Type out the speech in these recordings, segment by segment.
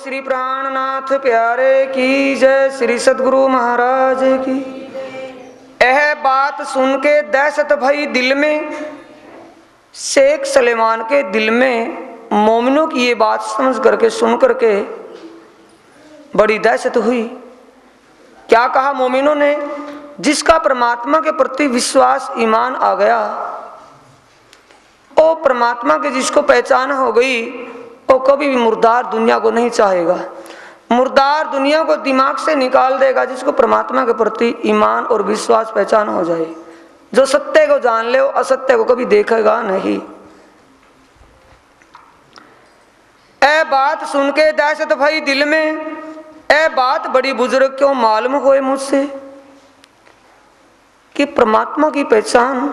श्री प्राणनाथ प्यारे की जय। श्री सद्गुरु महाराज की। यह बात सुन के दहशत भई दिल में, शेख सलेमान के दिल में मोमिनों की ये बात समझ करके सुन करके बड़ी दहशत हुई। क्या कहा मोमिनों ने? जिसका परमात्मा के प्रति विश्वास ईमान आ गया, वो परमात्मा के जिसको पहचान हो गई, वो कभी भी मुर्दार दुनिया को नहीं चाहेगा। मुर्दार दुनिया को दिमाग से निकाल देगा जिसको परमात्मा के प्रति ईमान और विश्वास पहचान हो जाए। जो सत्य को जान ले वो असत्य को कभी देखेगा नहीं। ए बात सुन के दहशत भई दिल में, ए बात बड़ी बुजुर्ग क्यों मालूम होए मुझसे कि परमात्मा की पहचान,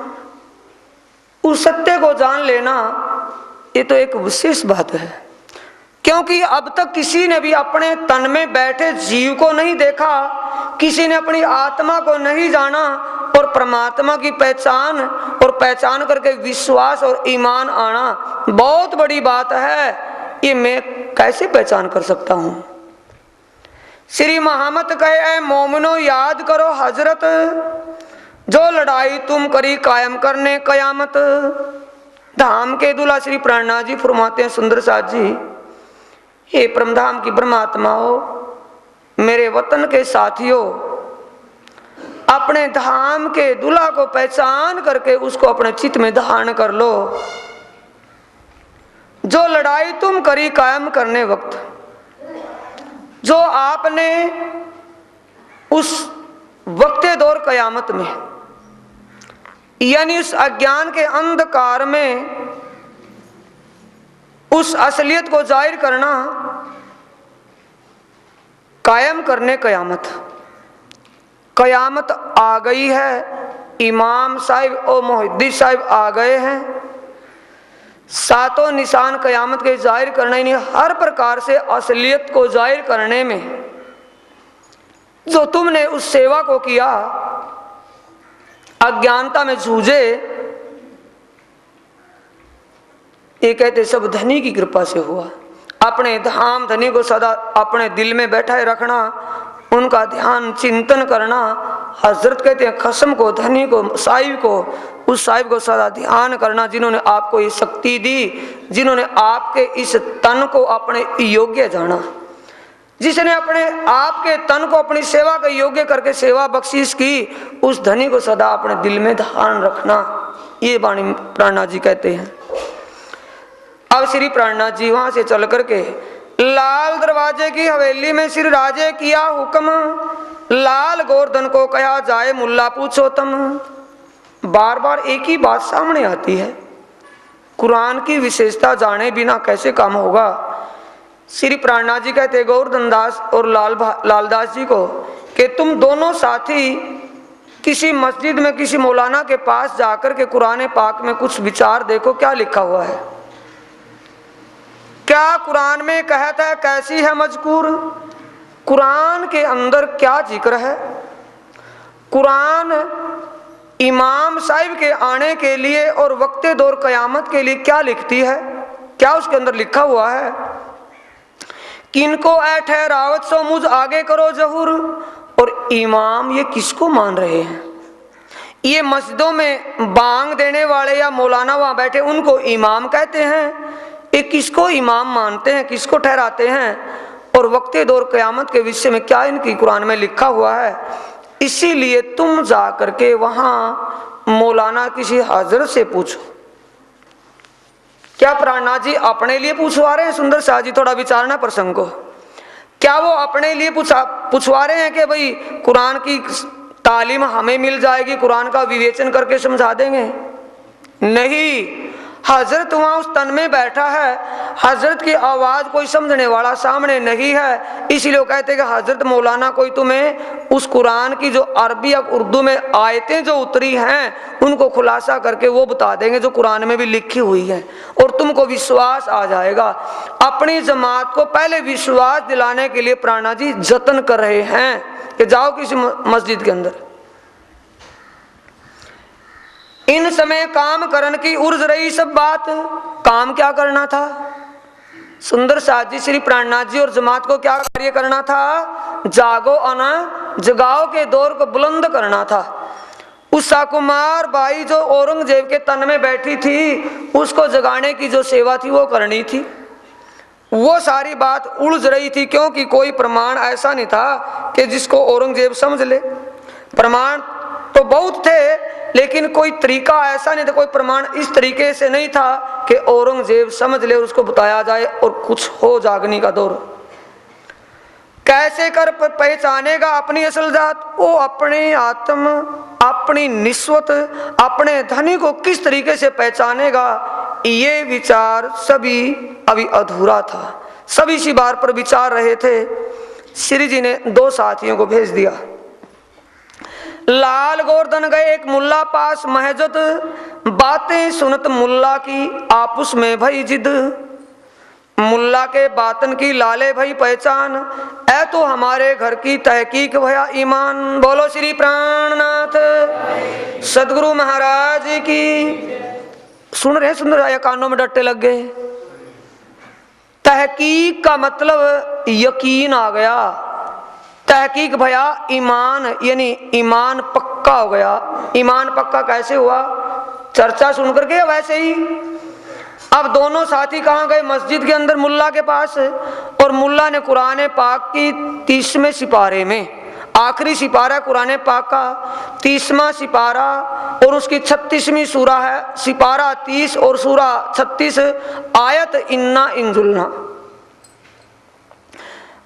उस सत्य को जान लेना, ये तो एक विशेष बात है। क्योंकि अब तक किसी ने भी अपने तन में बैठे जीव को नहीं देखा, किसी ने अपनी आत्मा को नहीं जाना, और परमात्मा की पहचान और पहचान करके विश्वास और ईमान आना बहुत बड़ी बात है। ये मैं कैसे पहचान कर सकता हूं? श्री महामत कहे, मोमिनो याद करो हजरत, जो लड़ाई तुम करी कायम करने कयामत। धाम के दूल्हा श्री प्राणनाथ जी फरमाते हैं, सुंदर साथ जी, हे परमधाम की परमात्मा हो, मेरे वतन के साथियों, अपने धाम के दूल्हा को पहचान करके उसको अपने चित्त में धारण कर लो। जो लड़ाई तुम करी कायम करने वक्त, जो आपने उस वक्ते दौर कयामत में, यानी उस अज्ञान के अंधकार में उस असलियत को जाहिर करना, कायम करने कयामत। कयामत आ गई है, इमाम साहिब और मोहिद्दी साहिब आ गए हैं। सातों निशान कयामत के जाहिर करने, यानी हर प्रकार से असलियत को जाहिर करने में जो तुमने उस सेवा को किया, अज्ञानता में जूझे, ये कहते सब धनी की कृपा से हुआ। अपने धाम धनी को सदा अपने दिल में बैठाए रखना, उनका ध्यान चिंतन करना। हजरत कहते हैं खसम को, धनी को, साहिब को, उस साहिब को सदा ध्यान करना जिन्होंने आपको ये शक्ति दी, जिन्होंने आपके इस तन को अपने योग्य जाना, जिसने अपने आपके तन को अपनी सेवा के योग्य करके सेवा बख्शीश की, उस धनी को सदा अपने दिल में धारण रखना। ये वाणी प्राणनाथ जी कहते हैं। अब श्री प्राणनाथ जी वहां से चल करके लाल दरवाजे की हवेली में श्री राजे किया हुक्म, लाल गोवर्धन को कहा जाए मुल्ला पूछो तुम। बार बार एक ही बात सामने आती है, कुरान की विशेषता जाने बिना कैसे काम होगा। श्री प्राणनाथ जी कहते गोवर्धन दास और लालदास जी को कि तुम दोनों साथी किसी मस्जिद में किसी मौलाना के पास जाकर के कुरान पाक में कुछ विचार देखो, क्या लिखा हुआ है, क्या कुरान में कहता है, कैसी है मजकूर, कुरान के अंदर क्या जिक्र है, कुरान इमाम साहिब के आने के लिए और वक्ते दौर कयामत के लिए क्या लिखती है, क्या उसके अंदर लिखा हुआ है। किनको ऐ ठहरावत सो मुझ आगे करो जहूर, और इमाम ये किसको मान रहे हैं? ये मस्जिदों में बांग देने वाले या मौलाना वहां बैठे उनको इमाम कहते हैं। ये किसको इमाम मानते हैं, किसको ठहराते हैं, और वक्ते दौर क़यामत के विषय में क्या इनकी कुरान में लिखा हुआ है। इसीलिए तुम जा करके वहां मौलाना किसी हजरत से पूछो। क्या प्राणनाथ जी अपने लिए पूछवा रहे हैं? सुंदर शाह जी थोड़ा विचारना प्रसंग को। क्या वो अपने लिए पूछवा रहे हैं कि भाई कुरान की तालीम हमें मिल जाएगी, कुरान का विवेचन करके समझा देंगे? नहीं, हजरत वहां उस तन में बैठा है, हजरत की आवाज कोई समझने वाला सामने नहीं है। इसीलिए वो कहते हैं कि हजरत मौलाना कोई तुम्हें उस कुरान की जो अरबी या उर्दू में आयतें जो उतरी हैं उनको खुलासा करके वो बता देंगे जो कुरान में भी लिखी हुई है, और तुमको विश्वास आ जाएगा। अपनी जमात को पहले विश्वास दिलाने के लिए प्राणनाथ जी जतन कर रहे हैं कि जाओ किसी मस्जिद के अंदर। इन समय काम करन की उर्ज रही सब बात। काम क्या करना था? सुंदर साथ जी, श्री प्राणनाथ जी और जमात को क्या कार्य करना था? जागो अना जगाओ के दौर को बुलंद करना था। उस साकुमार बाई जो औरंगजेब के तन में बैठी थी, उसको जगाने की जो सेवा थी वो करनी थी। वो सारी बात उलझ रही थी, क्योंकि कोई प्रमाण ऐसा नहीं था कि जिसको औरंगजेब समझ ले। प्रमाण तो बहुत थे, लेकिन कोई तरीका ऐसा नहीं था, कोई प्रमाण इस तरीके से नहीं था कि औरंगजेब समझ ले, उसको बताया जाए और कुछ हो जागने का दौर। कैसे कर पहचानेगा अपनी असल जात? वो अपने आत्म, अपनी निस्वत, अपने धनी को किस तरीके से पहचानेगा? ये विचार सभी अभी अधूरा था। सभी इसी बार पर विचार रहे थे। श्री जी ने 2 साथियों को भेज दिया। लाल गोवर्धन गए एक मुल्ला पास, महजत बातें सुनत मुल्ला की आपस में भई जिद। मुल्ला के बातन की लाले भई पहचान, ऐ तो हमारे घर की तहकीक भया ईमान। बोलो श्री प्राणनाथ सदगुरु महाराज की। सुन रहे सुंदर या कानों में डट्टे लग गए। तहकीक का मतलब यकीन आ गया। तहकीक भया ईमान, यानी ईमान पक्का हो गया। ईमान पक्का कैसे हुआ? चर्चा सुनकर के वैसे ही। अब दोनों साथी कहाँ गए? मस्जिद के अंदर मुल्ला के पास। और मुल्ला ने कुरान पाक की 30वें सिपारे में, आखिरी सिपारा कुरान पाक का 30वां सिपारा और उसकी 36वीं सूरा है। सिपारा 30 और सूरा 36, आयत इन्ना इंजुलना।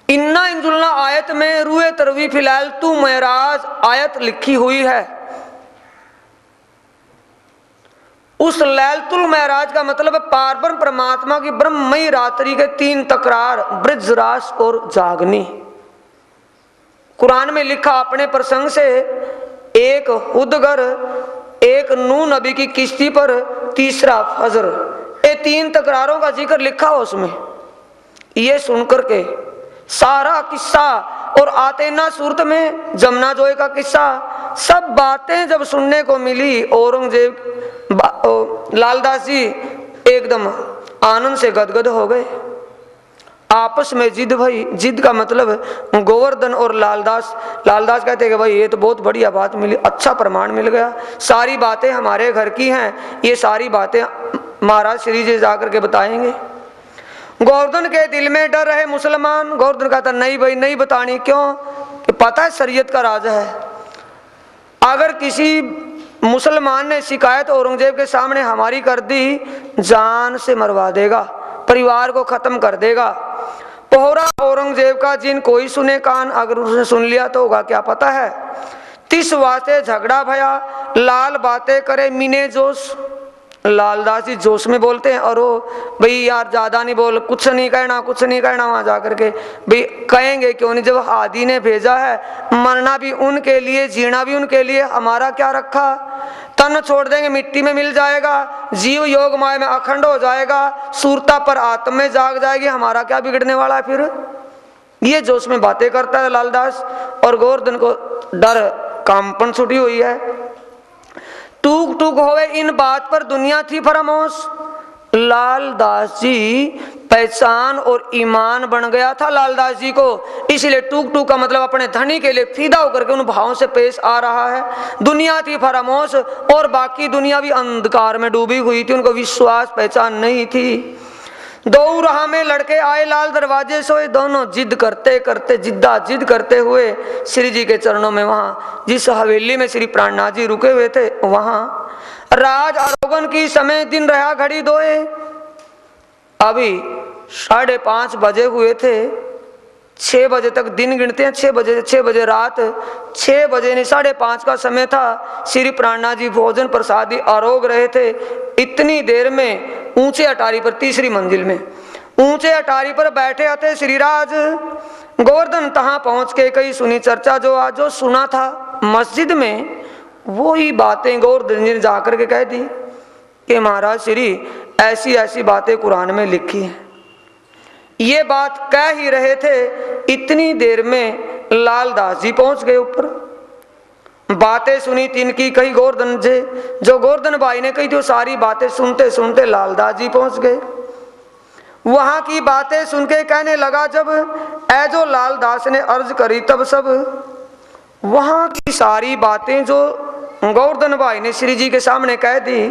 इन्ना इंजुलना आयत में रूए तरवी फिलहाल तू महराज आयत लिखी हुई है। उस लैलतुल महराज का मतलब पारब्रह्म परमात्मा की ब्रह्ममयी रात्रि के 3 तकरार, ब्रजरास और जागनी। कुरान में लिखा अपने प्रसंग से, एक हुदगर, एक नूह नबी की किश्ती पर, तीसरा फजर। ये 3 तकरारों का जिक्र लिखा हो उसमें। ये सुनकर के सारा किस्सा और आतेना सूरत में जमुना जोए का किस्सा, सब बातें जब सुनने को मिली, औरंगजेब लालदास जी एकदम आनंद से गदगद हो गए। आपस में जिद भई। जिद का मतलब गोवर्धन और लालदास कहते हैं कि भाई ये तो बहुत बढ़िया बात मिली, अच्छा प्रमाण मिल गया, सारी बातें हमारे घर की हैं, ये सारी बातें महाराज श्री जी जाकर के बताएंगे। गोवर्धन के दिल में डर रहे मुसलमान। गोवर्धन कहता नहीं भाई नहीं बतानी। क्यों? कि पता है शरीयत का राज है। अगर किसी मुसलमान ने शिकायत औरंगजेब के सामने हमारी कर दी, जान से मरवा देगा, परिवार को खत्म कर देगा। पोहरा औरंगजेब का जिन कोई सुने कान, अगर उसने सुन लिया तो होगा क्या पता है। 30 वास्ते झगड़ा भया, लाल बातें करे मीने जोश। लालदास जी जोश में बोलते हैं, और वो भाई यार ज्यादा नहीं बोल, कुछ नहीं कहना कुछ नहीं कहना। वहां जाकर के भाई कहेंगे क्यों नहीं, जब हादी ने भेजा है, मरना भी उनके लिए जीना भी उनके लिए, हमारा क्या रखा। तन छोड़ देंगे मिट्टी में मिल जाएगा, जीव योग माया में अखंड हो जाएगा, सूरता पर आत्म में जाग जाएगी, हमारा क्या बिगड़ने वाला है फिर। ये जोश में बातें करता है लालदास। और गोवर्धन को डर कांपन छुटी हुई है। टूक टूक होवे इन बात पर दुनिया थी फरामोश। लालदास जी पहचान और ईमान बन गया था लालदास जी को, इसलिए टूक टूक का मतलब अपने धनी के लिए फिदा होकर के उन भावों से पेश आ रहा है। दुनिया थी फरामोश और बाकी दुनिया भी अंधकार में डूबी हुई थी, उनको विश्वास पहचान नहीं थी। 2 राह में लड़के आए लाल दरवाजे सोए, दोनों जिद करते करते जिद करते हुए श्री जी के चरणों में, वहां जिस हवेली में श्री प्राणनाथ जी रुके हुए थे, वहां राज आरोगन की समय दिन रहा घड़ी दोए। अभी 5:30 बजे हुए थे। 6 बजे तक दिन गिनते हैं, 6 बजे रात, 6 बजे नहीं 5:30 का समय था। श्री प्राणनाथ जी भोजन प्रसादी आरोग रहे थे। इतनी देर में ऊंचे अटारी पर, 3री मंजिल में ऊंचे अटारी पर बैठे आते श्रीराज। गोवर्धन तहां पहुंच के कई सुनी चर्चा जो आज जो सुना था मस्जिद में, वो ही बातें गोवर्धन जी ने जाकर के कह दी कि महाराज श्री ऐसी ऐसी बातें कुरान में लिखी हैं। ये बात कह ही रहे थे, इतनी देर में लालदास जी पहुंच गए ऊपर। बातें सुनी तिनकी कही गोवर्धन जी, जो गोवर्धन भाई ने कही थी सारी बातें सुनते सुनते लालदास जी पहुंच गए। वहां की बातें सुन के कहने लगा जब जो लालदास ने अर्ज करी तब सब। वहां की सारी बातें जो गोवर्धन भाई ने श्री जी के सामने कह दी,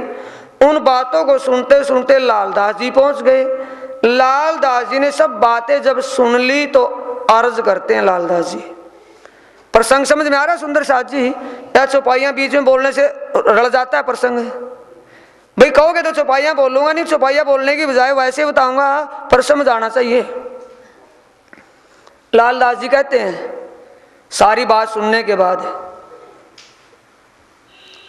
उन बातों को सुनते सुनते लालदास जी पहुंच गए। लालदास जी ने सब बातें जब सुन ली तो अर्ज करते हैं लालदास जी। प्रसंग समझ में आ रहा है सुंदर साथ जी? या चौपाइयां बीच में बोलने से रड़ जाता है प्रसंग? भाई कहोगे तो चौपाइयां बोलूंगा नहीं, चौपाइयां बोलने की बजाय वैसे बताऊंगा, पर समझ आना चाहिए। लालदास जी कहते हैं सारी बात सुनने के बाद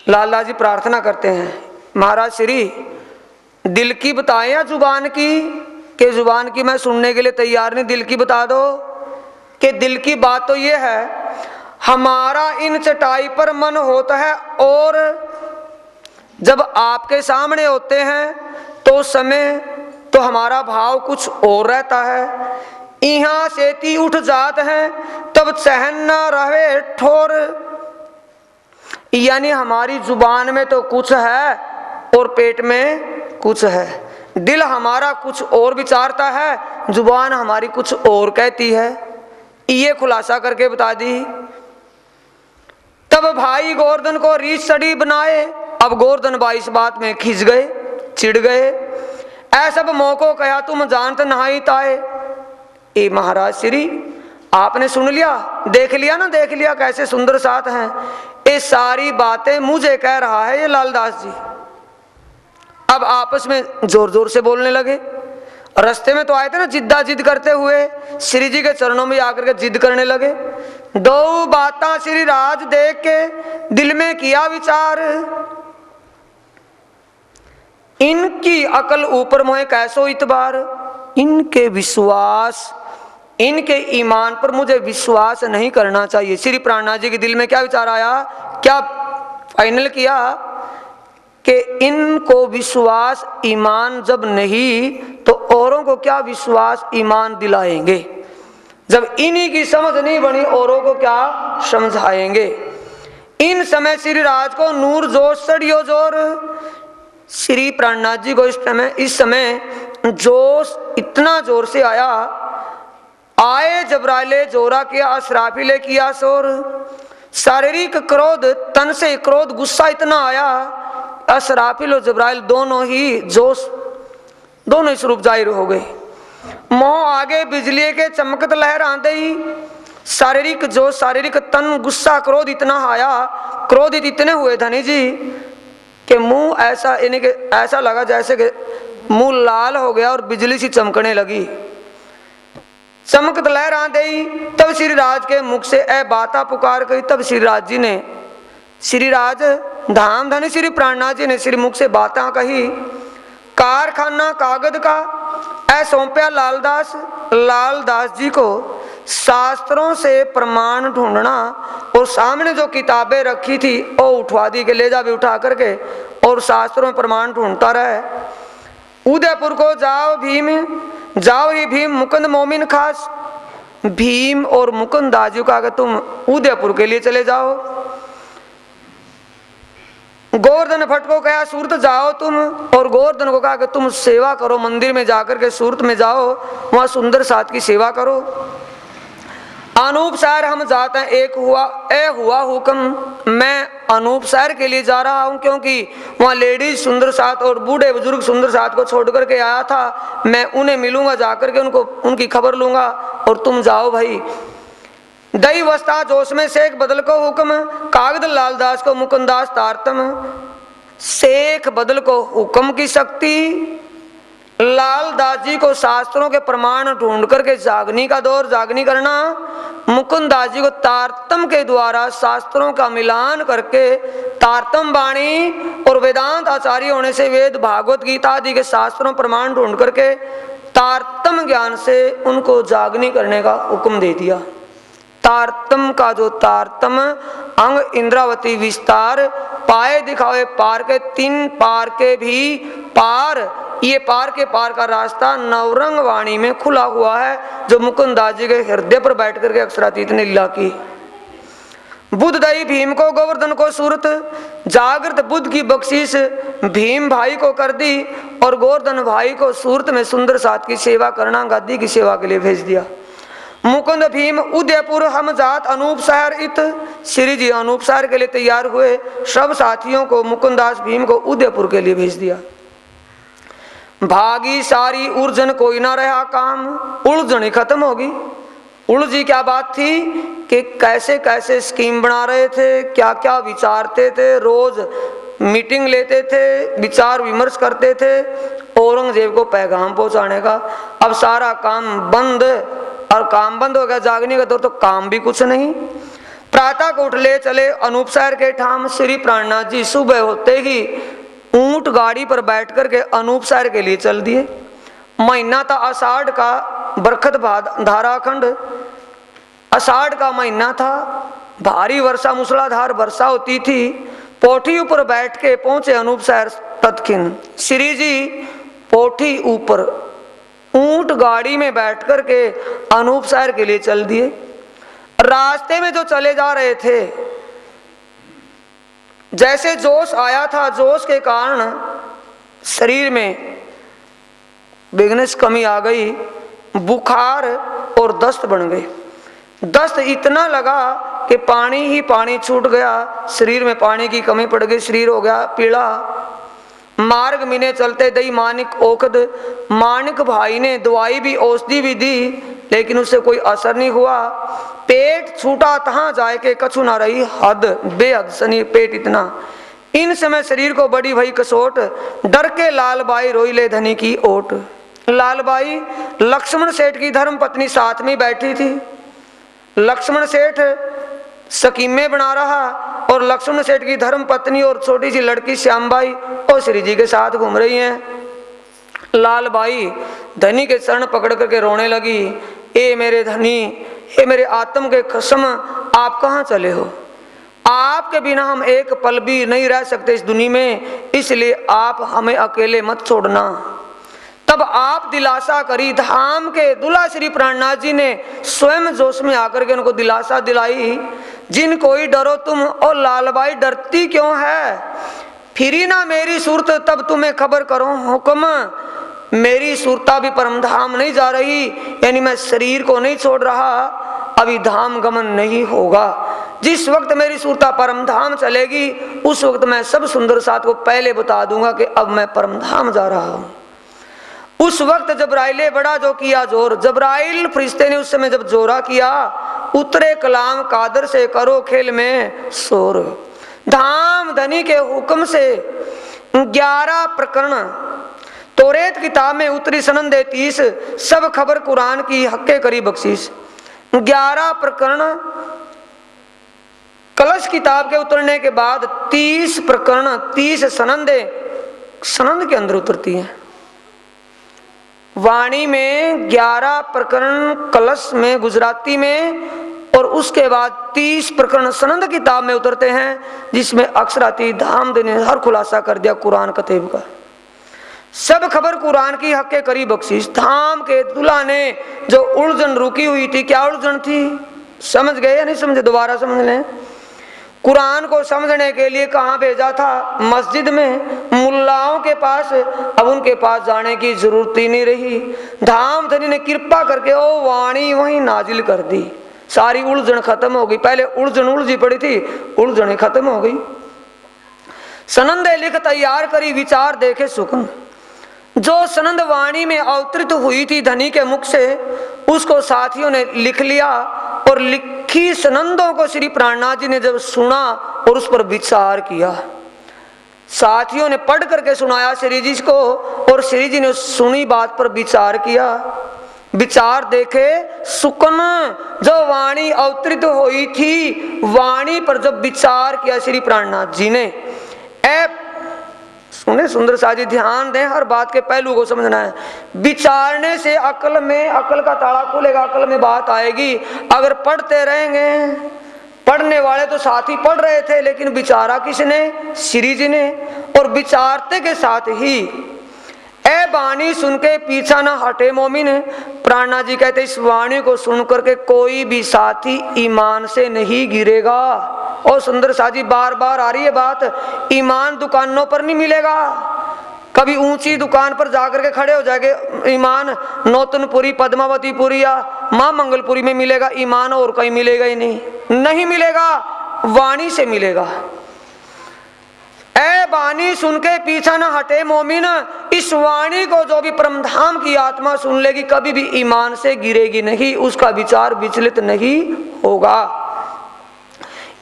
लालदास जी प्रार्थना करते हैं, महाराज श्री दिल की बताएं या जुबान की? कि जुबान की मैं सुनने के लिए तैयार नहीं, दिल की बता दो। कि दिल की बात तो ये है, हमारा इन चटाई पर मन होता है और जब आपके सामने होते हैं तो उस समय तो हमारा भाव कुछ और रहता है। यहाँ सेती उठ जात है तब सहन न रहे ठोर। यानी हमारी जुबान में तो कुछ है और पेट में कुछ है। दिल हमारा कुछ और विचारता है, जुबान हमारी कुछ और कहती है। ये खुलासा करके बता दी। तब भाई गोवर्धन को रीछ सड़ी बनाए। अब गोवर्धन भाई इस बात में खिंच गए, चिढ़ गए। ऐसा मौको कहा तुम जानत नहीं ताए। ए महाराज श्री आपने सुन लिया, देख लिया ना, देख लिया कैसे सुंदर साथ हैं। ये सारी बातें मुझे कह रहा है ये लालदास जी। अब आपस में जोर जोर से बोलने लगे। रास्ते में तो आए थे ना जिद्दा जिद करते हुए, श्री जी के चरणों में आकर के जिद करने लगे। दो बाता श्री राज देख के दिल में किया विचार, इनकी अकल ऊपर मोहे कैसो इतबार। इनके विश्वास, इनके ईमान पर मुझे विश्वास नहीं करना चाहिए। श्री प्राणनाथ जी के दिल में क्या विचार आया, क्या फाइनल किया कि इनको विश्वास ईमान जब नहीं तो औरों को क्या विश्वास ईमान दिलाएंगे। जब इन्हीं की समझ नहीं बनी औरों को क्या समझाएंगे। इन समय श्री राज को नूर जोश सड़ियो जोर। श्री प्राणनाथ जी को इस समय जोश इतना जोर से आया। आए जबराइले जोरा किया, असराफिले किया शोर। शारीरिक क्रोध, तन से क्रोध गुस्सा इतना आया, असराफिल और जबराइल दोनों ही जोश, दोनों ही स्वरूप जाहिर हो गए। मोह आगे बिजली के चमकत लहर आंदे ही। शारीरिक जोश, शारीरिक तन, गुस्सा, क्रोध इतना आया, क्रोधित इतने हुए धनी जी कि मुंह ऐसा, इन्हें के ऐसा लगा जैसे कि मुंह लाल हो गया और बिजली सी चमकने लगी। चमकत लहर आंदे ही तब श्री राज के मुख से ए बाता पुकार गई। तब श्री राज जी ने, श्री राज धाम धनी श्री प्राणनाथ जी ने श्री मुख से बातें कही। कारखाना कागज का ऐ सौंपया लालदास। लालदास जी को शास्त्रों से प्रमाण ढूंढना और सामने जो किताबें रखी थी वो उठवा दी के ले जा भी उठा करके और शास्त्रों में प्रमाण ढूंढता रहे। उदयपुर को जाओ भीम, जाओ ही भीम मुकुंद मोमिन खास। भीम और मुकुंद दाजू का अगर तुम उदयपुर के लिए चले जाओ। गोवर्धन भट्ट को कहा सूरत जाओ तुम, और गोवर्धन को कहा कि तुम सेवा करो, मंदिर में जाकर के सूरत में जाओ, वहां सुंदर साथ की सेवा करो। अनूप शहर हम जाते हैं, एक हुआ हुक्म। मैं अनूप शहर के लिए जा रहा हूं क्योंकि वहां लेडीज सुंदर साथ और बूढ़े बुजुर्ग सुंदर साथ को छोड़ करके आया था। मैं उन्हें मिलूंगा, जाकर के उनको उनकी खबर लूंगा और तुम जाओ भाई। दई वस्ता जोश में शेख बदल को हुक्म, कागद लालदास को मुकुंदास तारतम। शेख बदल को हुक्म की शक्ति, लालदास जी को शास्त्रों के प्रमाण ढूंढ करके जागनी का दौर, जागनी करना। मुकुंदास जी को तारतम के द्वारा शास्त्रों का मिलान करके तारतम वाणी और वेदांत आचार्य होने से वेद भागवत गीता आदि के शास्त्रों प्रमाण ढूंढ करके तारतम ज्ञान से उनको जागनी करने का हुक्म दे दिया। तारतम का जो तारतम अंग इंद्रावती विस्तार, पाए दिखावे पार के, तीन पार के भी पार, ये पार के पार का रास्ता नवरंग वाणी में खुला हुआ है जो मुकुंदास जी के हृदय पर बैठ करके अक्षरातीत ने लीला की। बुद्ध दई भीम को, गोवर्धन को सूरत, जागृत बुद्ध की बख्शीश भीम भाई को कर दी और गोवर्धन भाई को सूरत में सुंदर साथ की सेवा करना गादी की सेवा के लिए भेज दिया। मुकुंद भीम उदयपुर हम जात अनूप शहर इत, श्री जी अनूप शहर के लिए तैयार हुए, सब साथियों को मुकुंदास भीम को उदयपुर के लिए भेज दिया। भागी सारी उलझन कोई ना रहा काम, उलझन ही खत्म होगी। उलझी क्या बात थी कि कैसे कैसे स्कीम बना रहे थे, क्या क्या विचारते थे, रोज मीटिंग लेते थे, विचार विमर्श करते थे औरंगजेब को पैगाम पहुंचाने का। अब सारा काम बंद, और काम बंद हो गया, जागने का दौर तो काम भी कुछ नहीं। प्रातः को उठ ले चले अनूप शहर के ठाम, श्री प्राणनाथ जी सुबह होते ही ऊंट गाड़ी पर बैठ करके अनूप शहर के लिए चल दिए। महीना था आषाढ़ का, बरखत धाराखंड, आषाढ़ का महीना था, भारी वर्षा मूसलाधार वर्षा होती थी। पोठी ऊपर बैठ के पहुंचे अनूप शहर तत्किन। श्री जी पोठी ऊपर ऊंट गाड़ी में बैठ करके अनूप शहर के लिए चल दिए। रास्ते में जो चले जा रहे थे, जैसे जोश आया था, जोश के कारण शरीर में बिगनेस कमी आ गई, बुखार और दस्त बन गई। दस्त इतना लगा कि पानी ही पानी छूट गया, शरीर में पानी की कमी पड़ गई, शरीर हो गया पीला। मार्ग मिने चलते दई मानिक ओखद, मानिक भाई ने दवाई भी औषधि भी दी, लेकिन उससे कोई असर नहीं हुआ। पेट छूटा तहां जाए के कछु ना रही हद, बेहद सनी पेट इतना। इन समय शरीर को बड़ी भई कसोट, डर के लालबाई रोई ले धनी की ओट। लालबाई लक्ष्मण सेठ की धर्म पत्नी साथ में बैठी थी। लक्ष्मण सेठ स्कीमे बना रहा और लक्ष्मण सेठ की धर्म पत्नी और छोटी सी लड़की श्यामबाई और श्री जी के साथ घूम रही हैं। लालबाई धनी के चरण पकड़ करके रोने लगी, ए मेरे धनी, हे मेरे आत्म के कसम, आप कहाँ चले हो? आपके बिना हम एक पल भी नहीं रह सकते इस दुनिया में, इसलिए आप हमें अकेले मत छोड़ना। तब आप दिलासा करी। धाम के दूल्हा श्री प्राणनाथ जी ने स्वयं जोश में आकर के उनको दिलासा दिलाई, जिन कोई डरो तुम, और लालबाई डरती क्यों है? फिरी ना मेरी सूरत तब तुम्हें खबर करो हुक्म, मेरी सूरता भी परम धाम नहीं जा रही, यानी मैं शरीर को नहीं छोड़ रहा, अभी धाम गमन नहीं होगा। जिस वक्त मेरी सूरता परम धाम चलेगी, उस वक्त मैं सब सुंदर साथ को पहले बता दूंगा कि अब मैं परम धाम जा रहा हूं। उस वक्त जबराइले बड़ा जो किया जोर, जबराइल फरिश्ते ने उस समय जब जोरा किया, उतरे कलाम कादर से करो खेल में शोर। धाम धनी के हुक्म से 11 प्रकरण तोरेत किताब में उतरी सनंदे 30, सब खबर कुरान की हक्के करी बख्शीश। 11 प्रकरण कलश किताब के उतरने के बाद 30 प्रकरण 30 सनंदे सनंद के अंदर उतरती हैं। वाणी में 11 प्रकरण कलश में गुजराती में, और उसके बाद 30 प्रकरण सनंद किताब में उतरते हैं, जिसमें अक्षराती धामधनी ने हर खुलासा कर दिया कुरान कतेब का। सब खबर कुरान की हक्के करी बख्शीश। धाम के दूल्हा ने जो उलझन रुकी हुई थी, क्या उलझन थी समझ गए या नहीं समझे? दोबारा समझ लें। कुरान को समझने के लिए कहाँ भेजा था? मस्जिद में, मुल्लाओं के पास। अब उनके पास जाने की जरूरत ही नहीं रही। धाम धनी ने कृपा करके ओ वाणी वहीं नाजिल कर दी, सारी उलझन खत्म हो गई। पहले उलझन उलझी पड़ी थी, उलझन खत्म हो गई। सनंदे लिख तैयार करी, विचार देखे सुकन। जो सनंद वाणी में अवतरित हुई थी धनी के मुख से, उसको साथियों ने लिख लिया, और लिखी सनंदों को श्री प्राणनाथ जी ने जब सुना और उस पर विचार किया, साथियों ने पढ़ करके सुनाया श्री जी को, और श्री जी ने सुनी बात पर विचार किया। विचार देखे सुकन, जो वाणी अवतरित हुई थी, वाणी पर जब विचार किया श्री प्राणनाथ जी ने। सुने सुंदर साजी, ध्यान दें, हर बात के पहलू को समझना है। विचारने से अकल में, अकल का ताला खुलेगा, अकल में बात आएगी। अगर पढ़ते रहेंगे, पढ़ने वाले तो साथ ही पढ़ रहे थे, लेकिन विचारा किसने? श्री जी ने। और विचारते के साथ ही ए वाणी सुन के पीछा ना हटे मोमिन। प्राणनाथ जी कहते इस वाणी को सुन करके कोई भी साथी ईमान से नहीं गिरेगा। और सुंदर सा जी बार बार आ रही है बात, ईमान दुकानों पर नहीं मिलेगा। कभी ऊंची दुकान पर जाकर के खड़े हो जाएंगे, ईमान नौतनपुरी, पद्मावतीपुरी या मां मंगलपुरी में मिलेगा ईमान, और कहीं मिलेगा ही नहीं मिलेगा, वाणी से मिलेगा। ऐ वाणी सुन के पीछा न हटे मोमिन, इस वाणी को जो भी परमधाम की आत्मा सुन लेगी कभी भी ईमान से गिरेगी नहीं, उसका विचार विचलित नहीं होगा।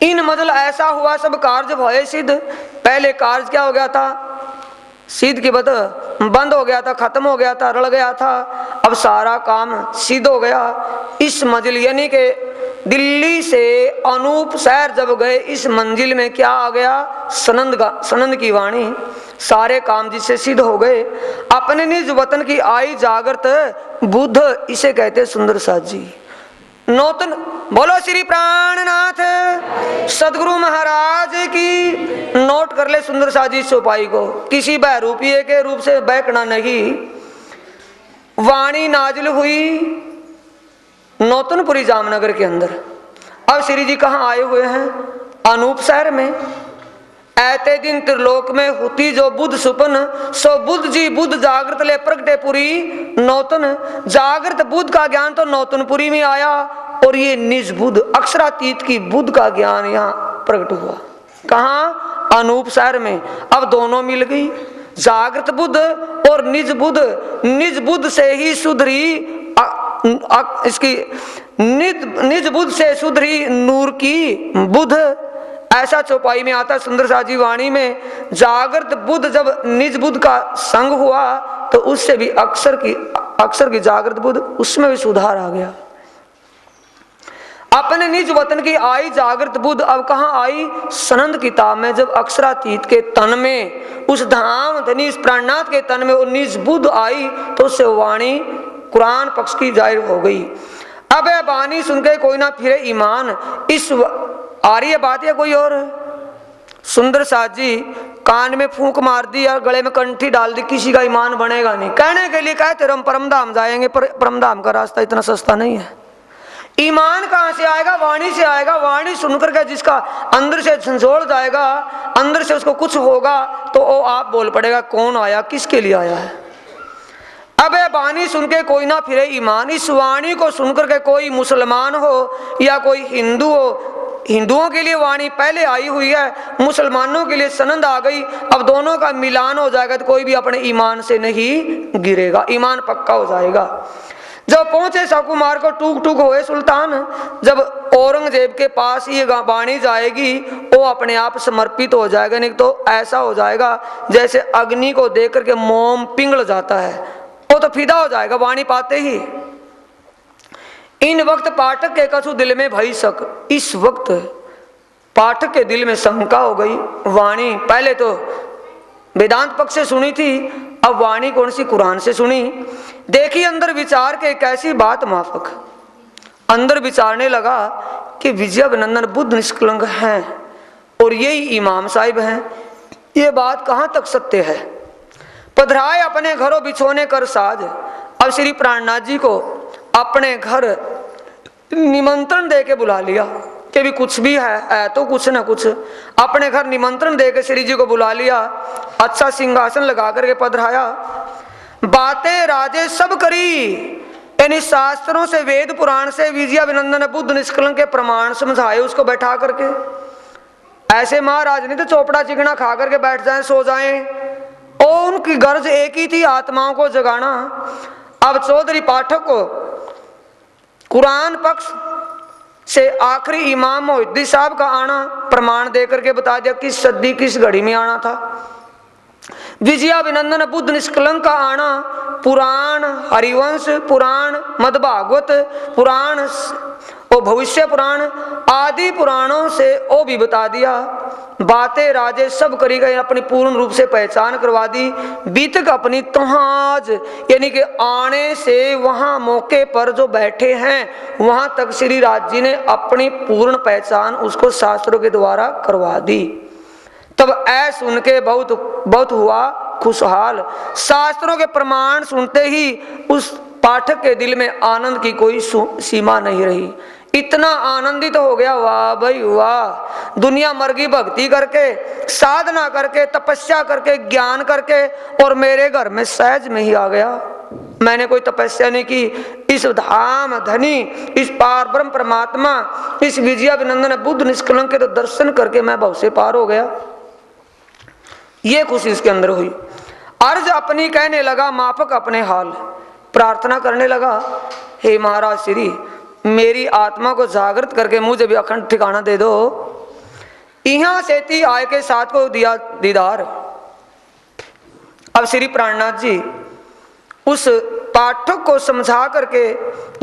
इन मजल ऐसा हुआ सब कार्य भये सिद्ध। पहले कार्य क्या हो गया था, सिद्ध की बद बंद हो गया था, खत्म हो गया था, रल गया था, अब सारा काम सिद्ध हो गया। इस मंजिल यानी के दिल्ली से अनूप शहर जब गए, इस मंजिल में क्या आ गया, सनंद की वाणी, सारे काम जिससे सिद्ध हो गए। अपने निज वतन की आई जागृत बुद्ध, इसे कहते सुंदर साथ जी। नौतन बोलो श्री प्राणनाथ सदगुरु महाराज की। नोट कर ले सुंदर साथ जी चौपाई को, किसी बहरूपिये के रूप से बैकना नहीं। वाणी नाजिल हुई नौतनपुरी जामनगर के अंदर। अब श्री जी कहाँ आए हुए हैं, अनूप शहर में। ऐते दिन त्रिलोक में होती जो बुद्ध सुपन, सो बुद्ध जी बुद्ध जागृत ले प्रगटे पुरी नौतन। जागृत बुद्ध का ज्ञान तो नौतनपुरी में आया, और ये निज बुद्ध अक्षरातीत की बुद्ध का ज्ञान यहाँ प्रकट हुआ। कहाँ, अनूप शहर में। अब दोनों मिल गई, जागृत बुद्ध और निज बुद्ध। निज बुद्ध से ही सुधरी इसकी निज बुद्ध से सुधरी नूर की बुद्ध, ऐसा चौपाई में आता सुंदर सा जी वाणी में। जागृत बुद्ध जब निज बुद्ध का संग हुआ तो उससे भी अक्षर की जागृत बुद्ध, उसमें भी सुधार आ गया। अपने निज वतन की आई जागृत बुद्ध अब कहाँ आई, सनंद किताब में। जब अक्षरातीत के तन में, उस धाम धनी प्राणनाथ के तन में वो निज बुद्ध आई तो उससे वाणी कुरान पक्ष की जाहिर हो गई। अब वाणी सुन के कोई ना फिरे ईमान, इस आ रही है बात या कोई और। सुंदर साथ जी कान में फूंक मार दी और गले में कंठी डाल दी, किसी का ईमान बनेगा नहीं। कहने के लिए कहते हम परमधाम जाएंगे, पर परमधाम का रास्ता इतना सस्ता नहीं है। ईमान कहां से आएगा, वाणी से आएगा। वाणी सुनकर के जिसका अंदर से झंझोड़ जाएगा, अंदर से उसको कुछ होगा तो वो आप बोल पड़ेगा कौन आया, किसके लिए आया है। अब वाणी सुन के कोई ना फिरे ईमान, इस वाणी को सुनकर के कोई मुसलमान हो या कोई हिंदू हो, हिंदुओं के लिए वाणी पहले आई हुई है, मुसलमानों के लिए सनंद आ गई। अब दोनों का मिलान हो जाएगा तो कोई भी अपने ईमान से नहीं गिरेगा, ईमान पक्का हो जाएगा। जब पहुंचे सकुमार को टूक टूक हुए सुल्तान, जब औरंगजेब के पास ये वाणी जाएगी वो अपने आप समर्पित हो जाएगा, नहीं तो ऐसा हो जाएगा जैसे अग्नि को देख करके मोम पिघल जाता है, वो तो फिदा हो जाएगा वाणी पाते ही। इन वक्त पाठक के कछु दिल में भई सक, इस वक्त पाठक के दिल में शंका हो गई। वाणी पहले तो वेदांत पक्ष से सुनी थी, अब वाणी कौन सी, कुरान से सुनी। देखी अंदर विचार के कैसी बात माफक, अंदर विचारने लगा कि विजयाभिनंदन बुद्ध निष्कलंक हैं और यही इमाम साहिब हैं, ये बात कहाँ तक सत्य है। पधराए अपने घरों बिछोने कर साज। अब श्री प्राणनाथ जी को अपने घर निमंत्रण दे के बुला लिया कि भी कुछ भी है तो कुछ ना कुछ। अपने घर निमंत्रण दे के श्री जी को बुला लिया, अच्छा सिंहासन लगा करके पधराया। बातें राजे सब करी, यानी शास्त्रों से, वेद पुराण से विजयाभिनंदन बुद्ध निष्कलंक के प्रमाण समझाए उसको बैठा करके। ऐसे महाराज नहीं तो चोपड़ा चिकना खा करके बैठ जाएं, सो जाएं। और उनकी गर्ज एक ही थी, आत्माओं को जगाना। अब चौधरी पाठक को कुरान पक्ष से आखिरी इमाम मोहिद्दी साहब का आना प्रमाण देकर के बता दिया किस सदी किस घड़ी में आना था। विजयाभिनंदन बुद्ध निष्कलंक का आना पुराण हरिवंश, पुराण मद्भागवत पुराण और भविष्य पुराण आदि पुराणों से वो भी बता दिया। बातें राजे सब करी गए, अपनी पूर्ण रूप से पहचान करवा दी। बीतक अपनी तोहाज, यानी कि आने से वहां मौके पर जो बैठे हैं वहां तक श्री राज जी ने अपनी पूर्ण पहचान उसको शास्त्रों के द्वारा करवा दी। तब ऐ सुन के बहुत हुआ खुशहाल। शास्त्रों के प्रमाण सुनते ही उस पाठक के दिल में आनंद की कोई सीमा नहीं रही। इतना आनंदित हो गया, वाह भाई वाह, दुनिया मर गई भक्ति करके, साधना करके, तपस्या करके, ज्ञान करके, और मेरे घर में सहज में ही आ गया। मैंने कोई तपस्या नहीं की, इस धाम धनी, इस पार ब्रह्म परमात्मा, इस विजयाभिनंदन बुद्ध निष्कलंक के तो दर्शन करके मैं भव से पार हो गया। ये खुशी इसके अंदर हुई। अर्ज अपनी कहने लगा, माफक अपने हाल, प्रार्थना करने लगा, हे महाराज श्री, मेरी आत्मा को जागृत करके मुझे भी अखंड ठिकाना दे दो। यहां से ती आय के साथ को दिया दीदार। अब श्री प्राणनाथ जी उस पाठक को समझा करके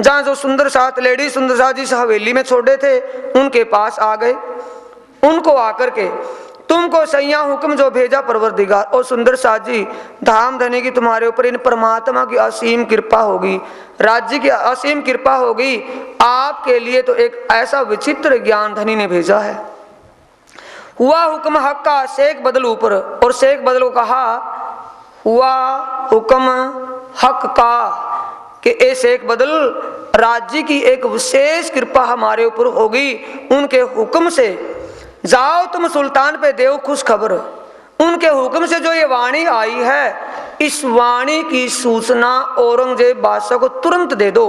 जहां जो सुंदर साथ लेडी सुंदर साथ जिस हवेली में छोड़े थे उनके पास आ गए। उनको आकर के, तुमको सैया हुक्म जो भेजा परवरदिगार, और सुंदर साथ जी, धाम धनी की तुम्हारे ऊपर इन परमात्मा की असीम कृपा होगी, राज्य की असीम कृपा होगी, आपके लिए तो एक ऐसा विचित्र ज्ञान धनी ने भेजा है। हुआ हुक्म हक का शेख बदल ऊपर, और शेख बदल को कहा, हुआ हुक्म हक का कि ए शेख बदल, राज्य की एक विशेष कृपा हमारे ऊपर होगी, उनके हुक्म से जाओ तुम सुल्तान पे देव खुश खबर। उनके हुक्म से जो ये वाणी आई है, इस वाणी की सूचना औरंगजेब बादशाह को तुरंत दे दो।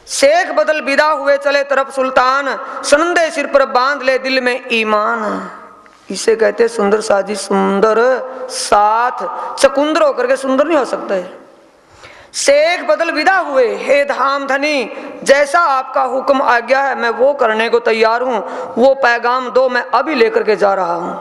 शेख बदल विदा हुए चले तरफ सुल्तान, सनंदे सिर पर बांध ले दिल में ईमान। इसे कहते सुंदर साजी, सुंदर साथ चकुंदर होकर के सुंदर नहीं हो सकता है। शेख बदल विदा हुए, हे धाम धनी, जैसा आपका हुक्म आज्ञा है मैं वो करने को तैयार हूं, वो पैगाम दो, मैं अभी लेकर के जा रहा हूं।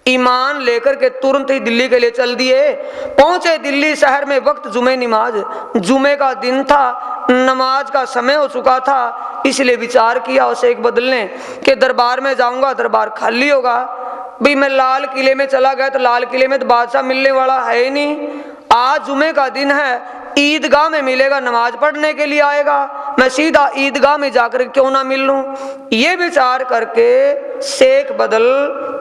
ईमान लेकर के तुरंत ही दिल्ली के लिए चल दिए। पहुंचे दिल्ली शहर में, वक्त जुमे नमाज, जुमे का दिन था, नमाज का समय हो चुका था, इसलिए विचार किया और शेख बदल ने कि दरबार में जाऊंगा, दरबार खाली होगा, भाई मैं लाल किले में चला गया तो लाल किले में तो बादशाह मिलने वाला है ही नहीं, आज जुमे का दिन है, ईदगाह में मिलेगा, नमाज पढ़ने के लिए आएगा, मैं सीधा ईदगाह में जाकर क्यों ना मिल लूं। ये विचार करके शेख बदल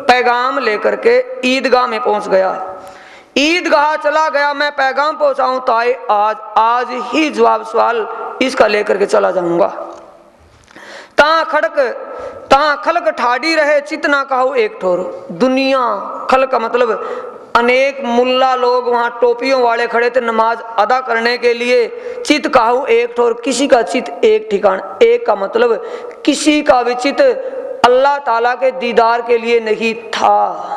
पैगाम लेकर के ईदगाह में पहुंच गया। ईदगाह चला गया, मैं पैगाम पहुंचाऊं तो आज ही जवाब सवाल इसका लेकर के चला जाऊंगा। ता खलक ठाड़ी रहे, चितना कहूं एक ठोर। दुनिया खल का मतलब अनेक मुल्ला लोग वहां टोपियों वाले खड़े थे नमाज अदा करने के लिए। चित कहूं एक ठोर, किसी का चित एक ठिकान, एक का मतलब किसी का भी चित अल्लाह ताला के दीदार के लिए नहीं था।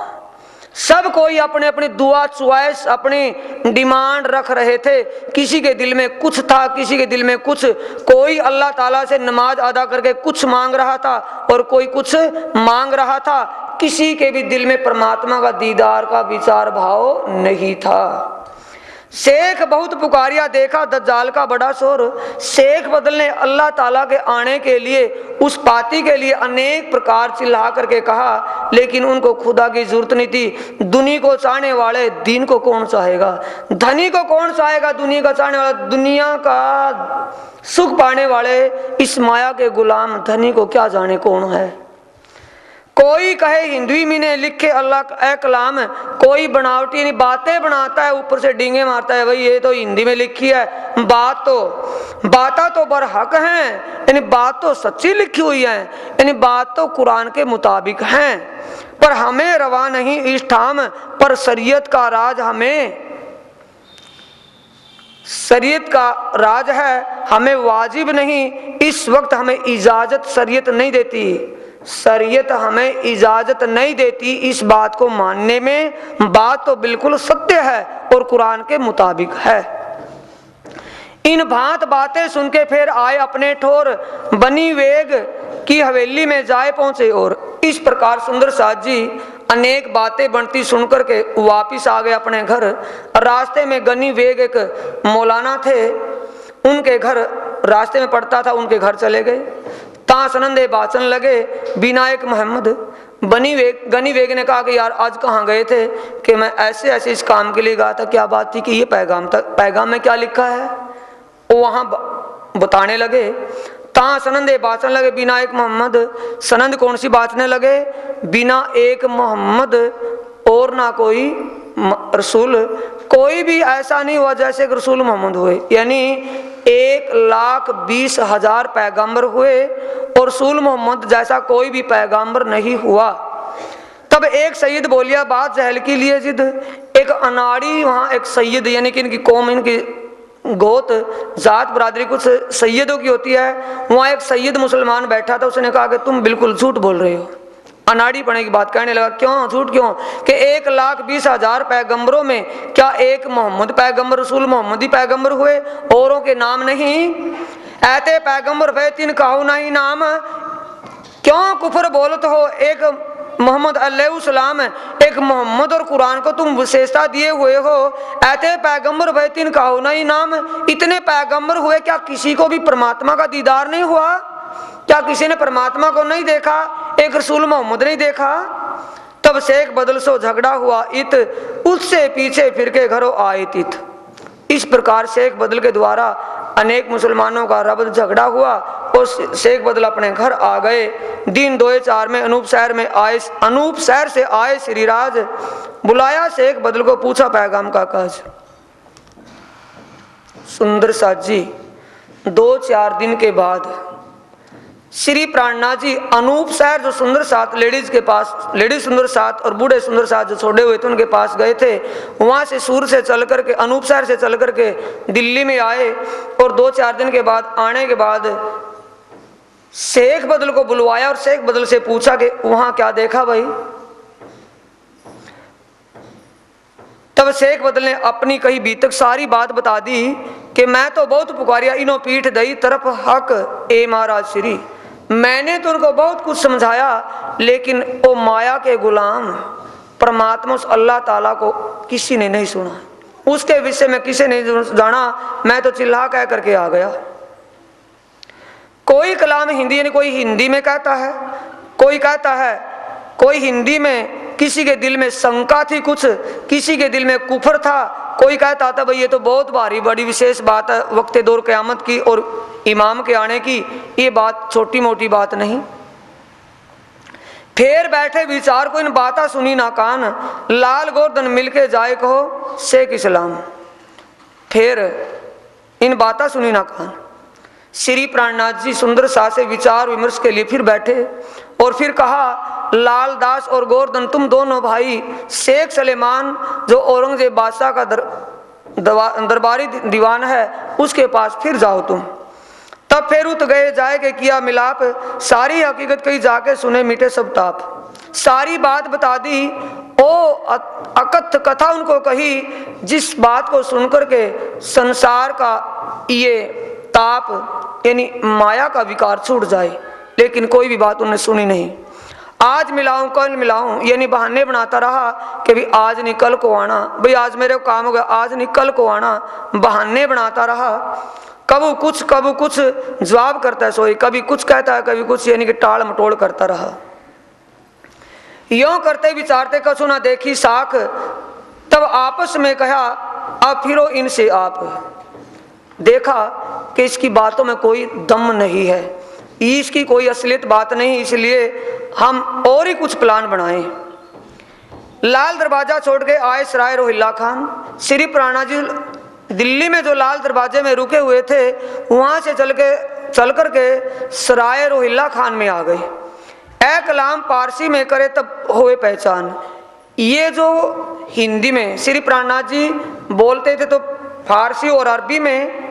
सब कोई अपने अपने दुआ चॉइस, अपनी डिमांड रख रहे थे। किसी के दिल में कुछ था, किसी के दिल में कुछ। कोई अल्लाह ताला से नमाज अदा करके कुछ मांग रहा था और कोई कुछ मांग रहा था। किसी के भी दिल में परमात्मा का दीदार का विचार भाव नहीं था। शेख बहुत पुकारिया, देखा दज्जाल का बड़ा शोर। शेख बदल ने अल्लाह ताला के आने के लिए, उस पाती के लिए अनेक प्रकार चिल्ला करके कहा, लेकिन उनको खुदा की जरूरत नहीं थी। दुनिया को चाहने वाले दीन को कौन चाहेगा, धनी को कौन चाहेगा, दुनिया का चाहने वाला, दुनिया का सुख पाने वाले इस माया के गुलाम धनी को क्या जाने कौन है। कोई कहे हिंदुई में ने लिखे अल्लाह का कलाम, कोई बनावटी नहीं बातें बनाता है, ऊपर से डींगे मारता है, भाई ये तो हिंदी में लिखी है, बात तो बरहक हैं, यानी बात तो सच्ची लिखी हुई है, यानी बात तो कुरान के मुताबिक हैं, पर हमें रवा नहीं इस ठाम, पर शरीयत का राज शरीयत का राज है, हमें वाजिब नहीं, इस वक्त हमें इजाजत शरीयत नहीं देती, शरीयत हमें इजाजत नहीं देती इस बात को मानने में। बात तो बिल्कुल सत्य है और कुरान के मुताबिक है। इन भांत बातें सुन के फिर आए अपने ठोर, बनी वेग की हवेली में जाए पहुंचे। और इस प्रकार सुंदर साथ जी अनेक बातें बनती सुनकर के वापिस आ गए अपने घर। रास्ते में गनी वेग एक मौलाना थे, उनके घर रास्ते में पड़ता था, उनके घर चले गए। तासनंदे बाचन लगे, विनायक मोहम्मद गनी वेग ने कहा कि यार आज कहाँ गए थे, कि मैं ऐसे ऐसे इस काम के लिए गया था। क्या बात थी, कि ये पैगाम में क्या लिखा है, वो वहां बताने लगे। ता सनंदे बाचन लगे, विनायक मोहम्मद, सनंद कौन सी बातने लगे, बिना एक मोहम्मद और ना कोई रसूल, कोई भी ऐसा नहीं हुआ जैसे रसूल मोहम्मद हुए, यानी 1,20,000 पैगंबर हुए और रसूल मोहम्मद जैसा कोई भी पैगंबर नहीं हुआ। तब एक सैयद बोलिया बात जहल की लिए जिद, एक अनाड़ी वहाँ एक सैयद यानी कि इनकी कौम इनकी गोत जात बरादरी कुछ सैयदों की होती है, वहाँ एक सैयद मुसलमान बैठा था। उसने कहा कि तुम बिल्कुल झूठ बोल रहे हो। अनाड़ी पढ़ने की बात कहने लगा, क्यों झूठ क्यों? कि 1,20,000 पैगंबरों में क्या एक मोहम्मद पैगंबर रसूल मोहम्मद ही पैगंबर हुए, औरों के नाम नहीं? ऐते पैगंबर वे तीन काहू नहीं नाम, क्यों कुफर बोलत हो? एक मोहम्मद अलैहिस्सलाम एक मोहम्मद और कुरान को तुम विशेषता दिए हुए हो। ऐसे पैगंबर वे तीन काहू नहीं नाम, इतने पैगंबर हुए, क्या किसी को भी परमात्मा का दीदार नहीं हुआ? क्या किसी ने परमात्मा को नहीं देखा? एक रसूल मोहम्मद नहीं देखा? तब शेख बदल सो झगड़ा हुआ इत, उससे पीछे फिर के घरों आए तित। इस प्रकार शेख बदल के द्वारा अनेक मुसलमानों का रबद झगड़ा हुआ और शेख बदल अपने घर आ गए। दिन 2-4 में अनूप शहर से आए श्रीराज, बुलाया शेख बदल को, पूछा पैगाम का काज। सुंदर साथ जी 2-4 दिन के बाद श्री प्राणनाथ जी अनूप शहर जो सुंदर साथ लेडीज सुंदर साथ और बूढ़े सुंदर साथ जो छोड़े हुए थे उनके पास गए थे। वहां से सूर से चल करके अनूप शहर से चल करके दिल्ली में आए और 2-4 दिन के बाद आने के बाद शेख बदल को बुलवाया और शेख बदल से पूछा कि वहां क्या देखा भाई? तब शेख बदल ने अपनी कही बीतक सारी बात बता दी कि मैं तो बहुत पुकारिया, इनो पीठ दई तरफ हक ए महाराज श्री, मैंने तो उनको बहुत कुछ समझाया, लेकिन वो माया के गुलाम परमात्मा उस अल्लाह ताला को किसी ने नहीं सुना, उसके विषय में किसी ने जाना। मैं तो चिल्ला कह करके आ गया। कोई कलाम हिंदी यानी कोई हिंदी में कहता है, कोई कहता है कोई हिंदी में किसी के दिल में शंका थी, कुछ किसी के दिल में कुफर था, कोई कहता था भाई ये तो बहुत भारी बड़ी विशेष बात है वक्त दौर क़यामत की और इमाम के आने की, ये बात छोटी मोटी बात नहीं। फिर बैठे विचार को इन बातें सुनी ना कान, लाल गोर्धन मिलके जाए कहो शेख इस्लाम। फिर इन बातें सुनी ना कान, श्री प्राणनाथ जी सुंदर सा से विचार विमर्श के लिए फिर बैठे और फिर कहा, लाल दास और गोवर्धन तुम दोनों भाई शेख सलेमान जो औरंगजेब बादशाह का दरबारी दीवान है उसके पास फिर जाओ तुम। तब फिर उत गए जाए के किया मिलाप, सारी हकीकत कही जाके सुने मिटे सब ताप। सारी बात बता दी, ओ अकथ कथा उनको कही, जिस बात को सुनकर के संसार का ये ताप यानी माया का विकार छूट जाए, लेकिन कोई भी बात उन्होंने सुनी नहीं। आज मिलाऊं कल मिलाऊं यानी बहाने बनाता रहा कि भी आज नहीं कल को आना, भाई आज मेरे को काम हो गया, आज नहीं कल को आना, बहाने बनाता रहा। कबू कुछ जवाब करता है सोई, कभी कुछ कहता है कभी कुछ, यानी कि टाल मटोल करता रहा। यों करते विचारते कछु ना देखी साख, तब आपस में कहा अब फिरो इनसे आप। देखा कि इसकी बातों में कोई दम नहीं है, इसकी कोई असलियत बात नहीं, इसलिए हम और ही कुछ प्लान बनाए। लाल दरवाजा छोड़ के आए सराय रोहिल्ला खान। श्री प्राणा जी दिल्ली में जो लाल दरवाजे में रुके हुए थे वहां से चल करके सराय रोहिल्ला खान में आ गए। ए कलाम पारसी में करे तब हुए पहचान। ये जो हिंदी में श्री प्राणनाथ जी बोलते थे तो फारसी और अरबी में,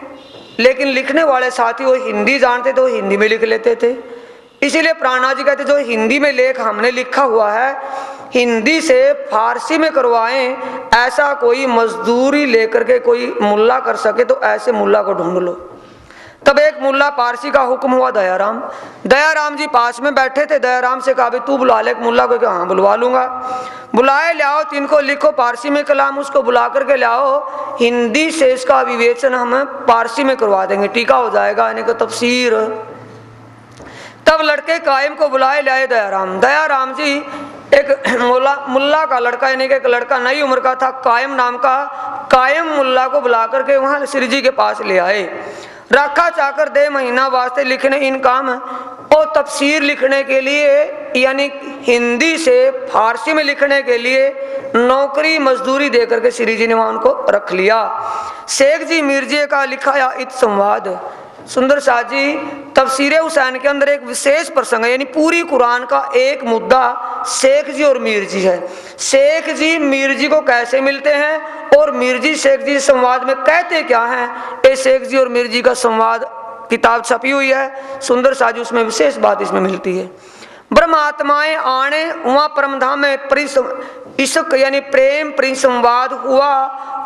लेकिन लिखने वाले साथी वो हिंदी जानते तो हिंदी में लिख लेते थे। इसीलिए प्राणनाथ जी कहते जो हिंदी में लेख हमने लिखा हुआ है हिंदी से फारसी में करवाएं, ऐसा कोई मजदूरी लेकर के कोई मुल्ला कर सके तो ऐसे मुल्ला को ढूंढ लो। तब एक मुल्ला पारसी का हुक्म हुआ दयाराम जी पास में बैठे थे। दयाराम से कहा तू बुला ले मुल्ला को। हाँ बुलवा लूंगा। बुलाए ले आओ, तिनको लिखो पारसी में कलाम, उसको बुला करके ले आओ, हिंदी से इसका विवेचन हम पारसी में करवा देंगे, टीका हो जाएगा यानी कि तफसीर। तब लड़के कायम को बुलाए ले आए दयाराम जी एक मुल्ला का लड़का यानी कि एक लड़का नई उम्र का था कायम नाम का, कायम मुल्ला को बुला करके वहां श्री जी के पास ले आए। रखा चाकर दे महीना वास्ते लिखने इन काम और तफसीर लिखने के लिए यानी हिंदी से फारसी में लिखने के लिए नौकरी मजदूरी दे करके श्री जी ने वहां उनको रख लिया। शेख जी मिर्जे का लिखाया इत संवाद। सुंदर शाह जी तफसीर हुसैन के अंदर एक विशेष प्रसंग है, यानी पूरी कुरान का एक मुद्दा शेख जी और मीर जी है। शेख जी मीर जी को कैसे मिलते हैं और मीर जी शेख जी संवाद में कहते क्या हैं, ये शेख जी और मीर जी का संवाद किताब छपी हुई है। सुंदर शाह जी उसमें विशेष बात इसमें मिलती है। ब्रह्मात्माएं आने वहाँ परमधाम में इश्क यानी प्रेम परिसंवाद हुआ,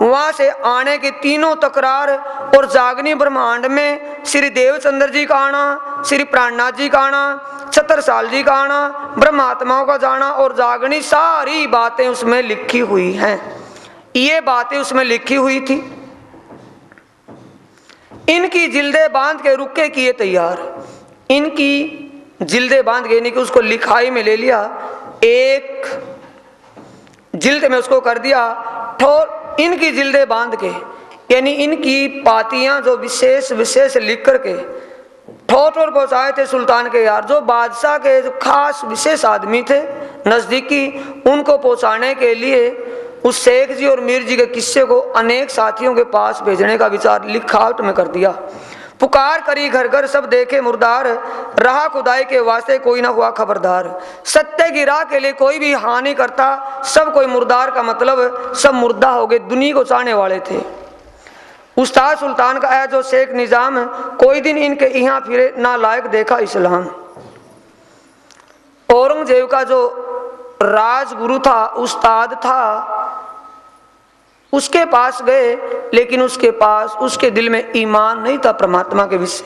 वहाँ से आने के तीनों तकरार और जागनी ब्रह्मांड में श्री देवचंद्र जी का आना, श्री प्राणनाथ जी का आना, छत्रसाल जी का आना, ब्रह्मात्माओं का जाना और जागनी, सारी बातें उसमें लिखी हुई हैं। ये बातें उसमें लिखी हुई थी। इनकी जिल्दे बांध के रुके किए तैयार, इनकी जिल्दे बांध के, यानी कि उसको लिखाई में ले लिया, एक जिल्द में उसको कर दिया ठोर। इनकी जिल्दे बांध के यानी इनकी पातियां जो विशेष विशेष लिख करके ठोर ठोर पहुंचाए थे सुल्तान के यार, जो बादशाह के जो खास विशेष आदमी थे नजदीकी, उनको पहुंचाने के लिए उस शेख जी और मीर जी के किस्से को अनेक साथियों के पास भेजने का विचार लिखावट में कर दिया। पुकार करी घर घर सब देखे मुर्दार, रहा खुदाई के वास्ते कोई ना हुआ खबरदार। सत्य की राह के लिए कोई भी हानि करता, सब कोई मुर्दार का मतलब सब मुर्दा हो गए, दुनिया को चाहने वाले थे। उस्ताद सुल्तान का है जो शेख निजाम, कोई दिन इनके यहाँ फिरे ना लायक देखा इस्लाम। औरंगजेब का जो राजगुरु था, उस्ताद था, उसके पास गए, लेकिन उसके पास उसके दिल में ईमान नहीं था परमात्मा के विषय।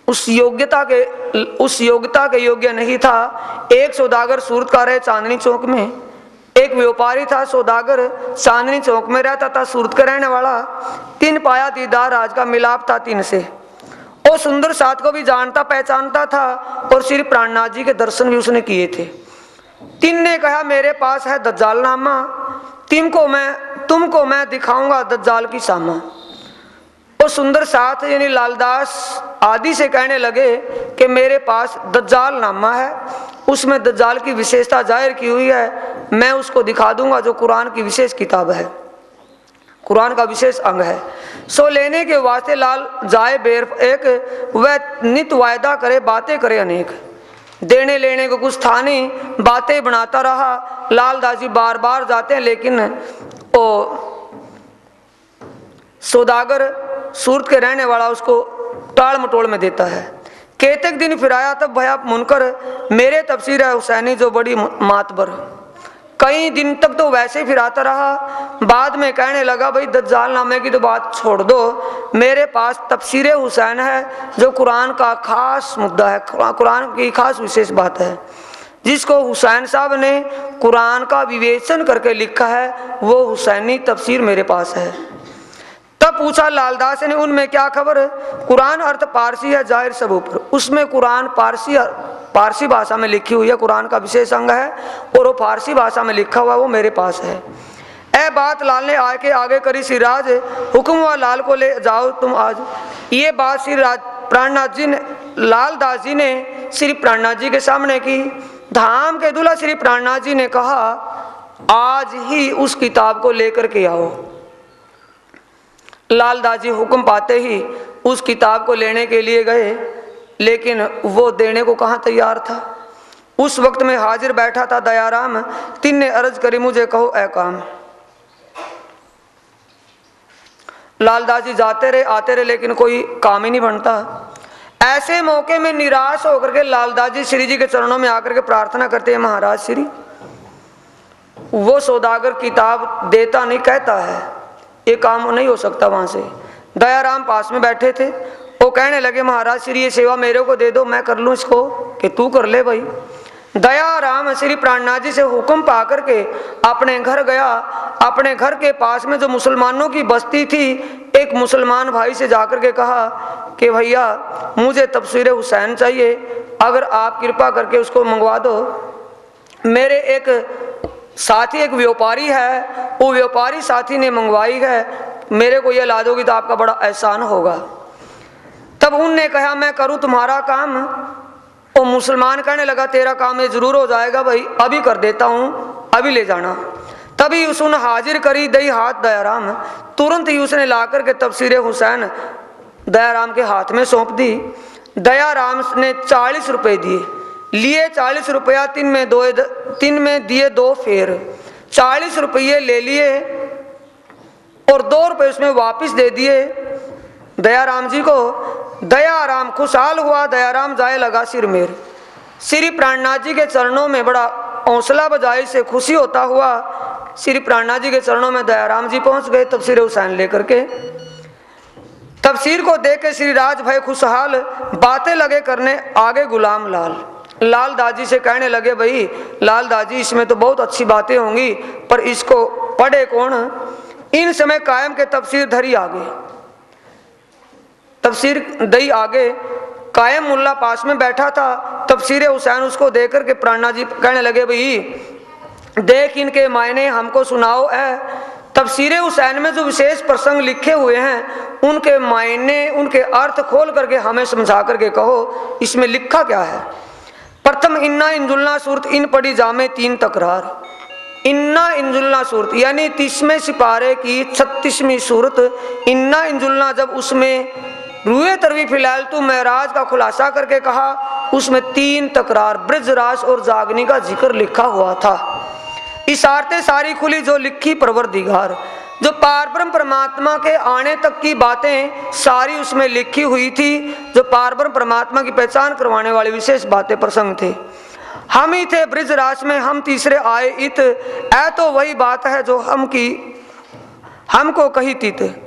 उस योग्यता के योग्य नहीं था। एक सौदागर सूरत का रहे चांदनी चौक में, एक व्यापारी था सौदागर चांदनी चौक में रहता था, सूरत का रहने वाला। तीन पाया दीदार आज का मिलाप था तीन से। और सुंदर साथ को भी जानता पहचानता था और श्री प्राणनाथ जी के दर्शन भी उसने किए थे। तीन ने कहा मेरे पास है दज्जाल नामा, तुमको मैं दिखाऊंगा दज्जाल की सामा। और सुंदर साथ यानी लालदास आदि से कहने लगे कि मेरे पास दज्जाल नामा है, उसमें दज्जाल की विशेषता जाहिर की हुई है, मैं उसको दिखा दूंगा, जो कुरान की विशेष किताब है, कुरान का विशेष अंग है। सो लेने के वास्ते लाल जाए बेर एक, वह नित वायदा करे बातें करे अनेक। देने लेने को कुछ था नहीं, बातें बनाता रहा। लालदास जी बार बार जाते हैं, लेकिन वो सौदागर सूरत के रहने वाला उसको टाल मटोल में देता है। केतक दिन फिर आया तब भया मुनकर, मेरे तफसीर है हुसैनी जो बड़ी मातबर। कई दिन तक तो वैसे ही फिर आता रहा। बाद में कहने लगा भाई दज्जाल नामे की तो बात छोड़ दो, मेरे पास तफसीर हुसैन है जो कुरान का खास मुद्दा है, कुरान की खास विशेष बात है, जिसको हुसैन साहब ने कुरान का विवेचन करके लिखा है, वो हुसैनी तफसीर मेरे पास है। तब पूछा लालदास ने उनमें क्या खबर, कुरान अर्थ पारसी है जाहिर सब ऊपर, उसमें कुरान पारसी भाषा में लिखी हुई है, कुरान का विशेष अंग है और वो फारसी भाषा में लिखा हुआ, वो मेरे पास है। ए बात लाल ने आके आगे करी सिराज, हुक्म हुआ लाल को ले जाओ तुम आज। ये बात श्री प्राणनाथ जी ने, लालदास जी ने श्री प्राणनाथ जी के सामने की। धाम के दूल्हा श्री प्राणनाथ जी ने कहा आज ही उस किताब को लेकर के आओ। लालदास जी हुक्म पाते ही उस किताब को लेने के लिए गए, लेकिन वो देने को कहाँ तैयार था। उस वक्त में हाजिर बैठा था दयाराम, तीन ने अर्ज करी मुझे कहो ए काम। लालदास जी जाते रहे आते रहे, लेकिन कोई काम ही नहीं बनता। ऐसे मौके में निराश होकर के लालदास जी श्री जी के चरणों में आकर के प्रार्थना करते हैं, महाराज श्री, वो सौदागर किताब देता नहीं, कहता है ये काम नहीं हो सकता। वहां से दयाराम पास में बैठे थे, वो कहने लगे महाराज श्री ये सेवा मेरे को दे दो, मैं कर लूं इसको, कि तू कर ले भाई। दयाराम श्री प्राणनाथ जी से हुक्म पा करके अपने घर गया। अपने घर के पास में जो मुसलमानों की बस्ती थी, एक मुसलमान भाई से जाकर के कहा कि भैया मुझे तफसीर हुसैन चाहिए, अगर आप कृपा करके उसको मंगवा दो। मेरे एक साथी एक व्यापारी है, वो व्यापारी साथी ने मंगवाई है, मेरे को ये ला दोगी तो आपका बड़ा एहसान होगा। तब उनने कहा मैं करूं तुम्हारा काम। वो मुसलमान कहने लगा तेरा काम ये जरूर हो जाएगा भाई, अभी कर देता हूं, अभी ले जाना। तभी सुन हाजिर करी दई हाथ दयाराम, तुरंत ही उसने लाकर के तफसीर हुसैन दयाराम के हाथ में सौंप दी। दयाराम ने 40 रुपये दिए, लिए 40 रुपया, तीन में दिए 2 फेर, 40 रुपये ले लिए और 2 रुपये उसमें वापस दे दिए दयाराम जी को। दयाराम खुशहाल हुआ, दयाराम जाए लगा सिर मेर। श्री प्राणनाथ जी के चरणों में बड़ा हौसला बजाई से खुशी होता हुआ श्री प्राणनाथ जी के चरणों में दयाराम जी पहुंच गए तफसीर हुसैन लेकर के। तफसीर को देख के श्री राज भाई खुशहाल बातें लगे करने। आगे गुलाम लाल दाजी से कहने लगे, भाई लाल दाजी इसमें तो बहुत अच्छी बातें होंगी पर इसको पढ़े कौन। इन समय कायम के तफसीर धरी आगे, तफसीर दई आगे, कायम मुल्ला पास में बैठा था। तफसीर हुसैन उसको देकर के प्राणनाथ जी कहने लगे, भाई देख इनके मायने हमको सुनाओ है। तफसीर हुसैन में जो विशेष प्रसंग लिखे हुए हैं उनके मायने, उनके अर्थ खोल करके हमें समझा करके कहो इसमें लिखा क्या है। प्रथम इन्ना इंजुलना सूरत इन पड़ी जामे 3 तकरार। इन्ना इंजुलना सूरत यानी 30वें सिपारे की 36वीं सूरत इन्ना इंजुलना, जब उसमें रूए तरवी फिलहाल तू महराज का खुलासा करके कहा, उसमें 3 तकरार ब्रजराज और जागनी का जिक्र लिखा हुआ था। इशारतें सारी खुली जो लिखी परवरदिगार, जो पारब्रह्म परमात्मा के आने तक की बातें सारी उसमें लिखी हुई थी, जो पारब्रह्म परमात्मा की पहचान करवाने वाली विशेष बातें प्रसंग थे। हम ही थे ब्रजराज में, हम तीसरे आए इत, ऐ तो वही बात है जो हमको कही तीत।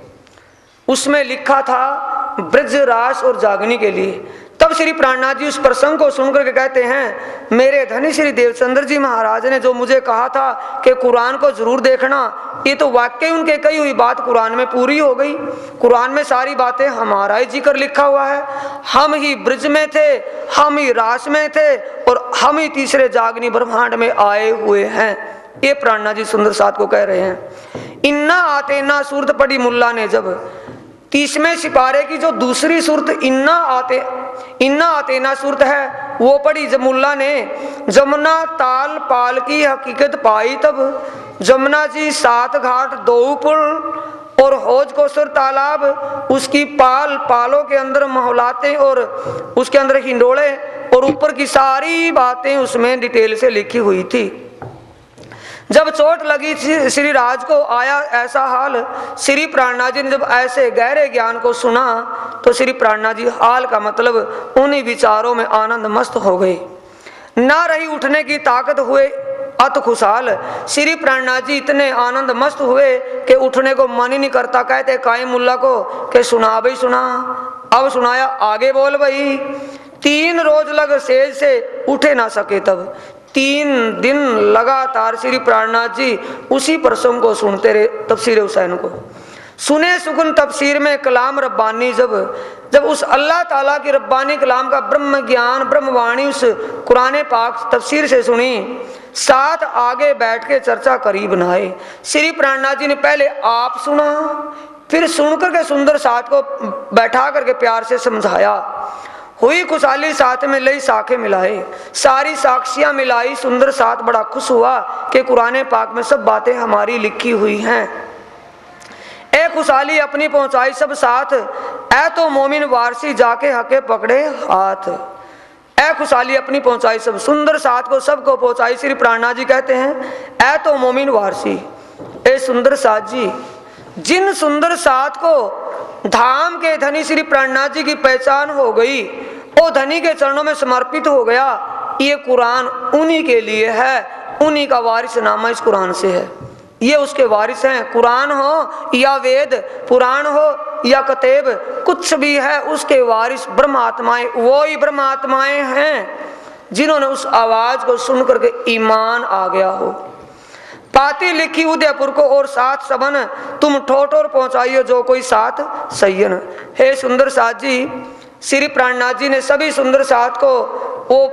उसमें लिखा था ब्रजराज और जागनी के लिए। तब श्री प्राणनाथ जी उस प्रसंग को सुनकर के कहते हैं, मेरे धनी श्री देवचंद्र जी महाराज ने जो मुझे कहा था कि कुरान को जरूर देखना, ये तो वाकई उनके कही हुई बात कुरान में पूरी हो गई। कुरान में सारी बातें हमारा ही जिक्र लिखा हुआ है। हम ही ब्रज में थे, हम ही रास में थे और हम ही तीसरे जागनी ब्रह्मांड में आए हुए हैं। ये प्राणनाथ जी सुंदर साथ को कह रहे हैं। इन्ना आते ना सूरत पड़ी मुल्ला ने जब 30वें सिपारे की जो दूसरी सूरत इन्ना आते ना सूरत है वो पढ़ी जब मुल्ला ने, जमुना ताल पाल की हकीकत पाई तब, जमुना जी 7 घाट 2 पुल और हौज को सुर तालाब, उसकी पालों के अंदर महलाते और उसके अंदर हिंडोले और ऊपर की सारी बातें उसमें डिटेल से लिखी हुई थी। जब चोट लगी श्री राज को आया ऐसा हाल, श्री प्राणनाथ जी ने जब ऐसे गहरे ज्ञान को सुना तो श्री प्राणनाथ जी हाल का मतलब उन्हीं विचारों में आनंद मस्त हो गए। ना रही उठने की ताकत, हुए अत खुशहाल। श्री प्राणनाथ जी इतने आनंद मस्त हुए कि उठने को मन ही नहीं करता। कहते कायम मुल्ला को कि सुना भाई सुना। अब सुनाया, आगे बोल भाई। 3 रोज लग सेज से उठे ना सके तब, 3 दिन लगातार श्री प्राणनाथ जी उसी प्रसंग को सुनते रहे। तफसीर हुसैन को सुने सुकुन तफसीर में कलाम रब्बानी, जब उस अल्लाह ताला की रब्बानी कलाम का ब्रह्म ज्ञान ब्रह्मवाणी उस कुरान पाक तफसीर से सुनी, साथ आगे बैठ के चर्चा करी बनाए। श्री प्राणनाथ जी ने पहले आप सुना, फिर सुनकर के सुंदर साथ को बैठा करके प्यार से समझाया। हुई खुशहाली साथ में लई साखे मिलाए, सारी साक्षियां मिलाई। सुंदर साथ बड़ा खुश हुआ कि कुरान पाक में सब बातें हमारी लिखी हुई हैं। ए खुशहाली अपनी पहुंचाई सब साथ, ऐ तो मोमिन वारसी जाके हके पकड़े हाथ। ऐ खुशहाली अपनी पहुंचाई सब, सुंदर साथ को सबको पहुंचाई। श्री प्राणनाथ जी कहते हैं, ऐ तो मोमिन वारसी, ए सुंदर साथ जी, जिन सुंदर साथ को धाम के धनी श्री प्राणनाथ जी की पहचान हो गई, वो धनी के चरणों में समर्पित हो गया। ये कुरान उन्हीं के लिए है, उन्हीं का वारिसनामा इस कुरान से है। ये उसके वारिस हैं। कुरान हो या वेद, पुराण हो या कतेब, कुछ भी है उसके वारिस ब्रह्मात्माएं, वो ही ब्रह्मात्माएं हैं जिन्होंने उस आवाज को सुन करके ईमान आ गया हो। पाती लिखी उदयपुर को और साथ सबन, तुम ठोठोर पहुंचाइयो जो कोई साथ सैयन। हे सुंदर साथ जी, श्री प्राणनाथ जी ने सभी सुंदर साथ को वो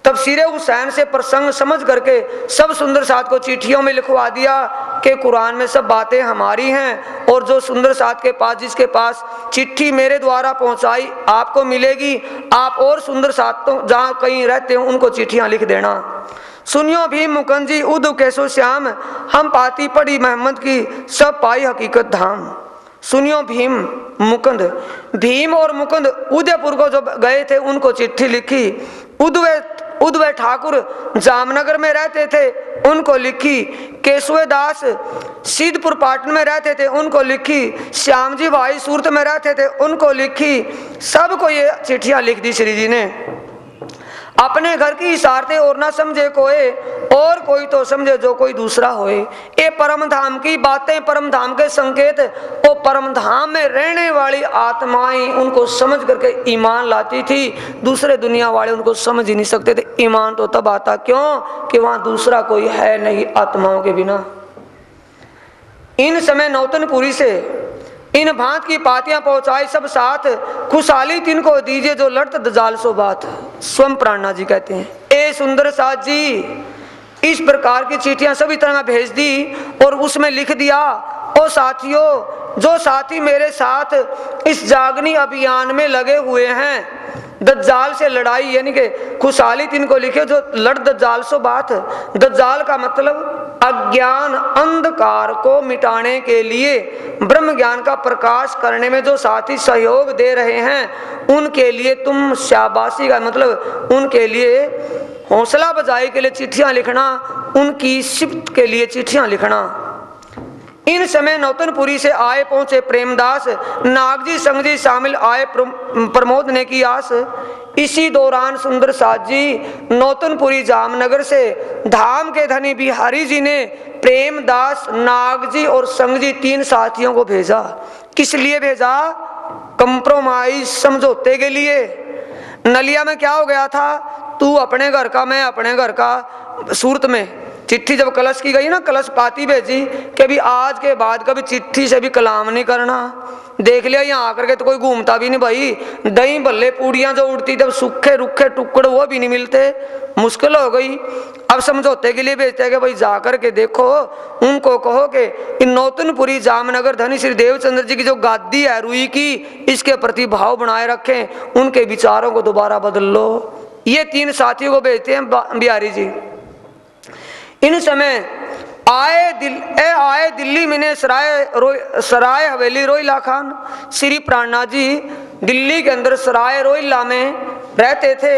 तफसीर हुसैन से प्रसंग समझ करके सब सुंदर साथ को चिट्ठियों में लिखवा दिया कि कुरान में सब बातें हमारी हैं, और जो सुंदर साथ के पास जिसके पास चिट्ठी मेरे द्वारा पहुंचाई आपको मिलेगी। आप और सुंदर साथ तो जहाँ कहीं रहते हो उनको चिट्ठियाँ लिख देना। सुनियो भीम मुकुंद जी उद कैसो श्याम, हम पाती पड़ी मोहम्मद की सब पाई हकीकत धाम। सुनियो भीम मुकुंद, भीम और मुकुंद उदयपुर को जो गए थे उनको चिट्ठी लिखी। उदय ठाकुर जामनगर में रहते थे उनको लिखी। केशव दास सिद्धपुर पाटन में रहते थे उनको लिखी। श्याम जी भाई सूरत में रहते थे उनको लिखी। सबको ये चिट्ठियां लिख दी श्री जी ने। अपने घर की इशारते और ना समझे कोई, और कोई तो समझे जो कोई दूसरा होए। ये परम धाम की बातें, परम धाम के संकेत, वो परम धाम में रहने वाली आत्माएं उनको समझ करके ईमान लाती थी। दूसरे दुनिया वाले उनको समझ ही नहीं सकते थे। ईमान तो तब आता क्यों कि वहां दूसरा कोई है नहीं आत्माओं के बिना। इन समय नौतनपुरी से इन भांत की पातियां पहुंचाई सब साथ, खुशहाली तिनको दीजिए जो लड़त दजाल सो बात। स्वयं प्राणनाथ जी कहते हैं, ए सुंदर साथ जी, इस प्रकार की चिट्ठियां सभी तरह भेज दी और उसमें लिख दिया, ओ साथियों, जो साथी मेरे साथ इस जागनी अभियान में लगे हुए हैं, दज्जाल से लड़ाई, यानी कि खुशहाली तिनको लिखे जो लड़ दज्जाल सो बात। दज्जाल का मतलब अज्ञान अंधकार को मिटाने के लिए ब्रह्म ज्ञान का प्रकाश करने में जो साथी सहयोग दे रहे हैं उनके लिए तुम शाबाशी का मतलब उनके लिए हौसला बजाई के लिए चिट्ठियां लिखना, उनकी सिफ्त के लिए चिट्ठियां लिखना। इन समय नौतनपुरी से आए पहुंचे प्रेमदास, नागजी संगजी शामिल आए प्रमोद ने की आस। इसी दौरान सुंदर साथ जी नौतनपुरी जामनगर से धाम के धनी बिहारी जी ने प्रेमदास, नागजी और संगजी 3 साथियों को भेजा। किस लिए भेजा? कंप्रोमाइज, समझौते के लिए। नलिया में क्या हो गया था, तू अपने घर का मैं अपने घर का। सूरत में चिट्ठी जब कलश की गई ना, कलश पाती भेजी कि अभी आज के बाद कभी चिट्ठी से भी कलाम नहीं करना। देख लिया यहाँ आकर के तो कोई घूमता भी नहीं भाई। दही भल्ले पूड़ियां जो उड़ती जब सूखे रुखे टुकड़ वो भी नहीं मिलते, मुश्किल हो गई। अब समझौते के लिए भेजते हैं कि भाई जाकर के देखो, उनको कहो कि इन नौतनपुरी जामनगर धनी श्री देवचंद्र जी की जो गादी है रुई की, इसके प्रति भाव बनाए रखें, उनके विचारों को दोबारा बदल लो। ये 3 साथियों को भेजते हैं बिहारी जी। इन समय आए दिल्ली में सराय हवेली रोहिला खान। श्री प्राणनाथ जी दिल्ली के अंदर सराय रोहिला में रहते थे।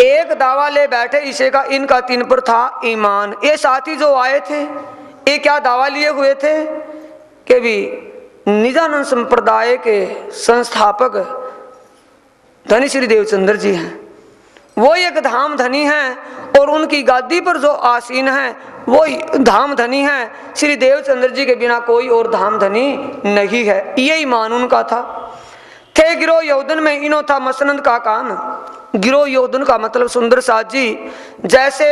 एक दावा ले बैठे इसे का, इनका 3 पर था ईमान। ये साथी जो आए थे ये क्या दावा लिए हुए थे कि भी निजानंद संप्रदाय के संस्थापक धनी श्री देवचंद्र जी हैं, वो एक धाम धनी हैं और उनकी गादी पर जो आसीन है वो धाम धनी है। श्री देवचंद्र जी के बिना कोई और धाम धनी नहीं है, यही मान उनका था। थे गिरोह यौधन में इनो था मसनंद का काम। गिरोह यौधन का मतलब सुंदर साथ जी, जैसे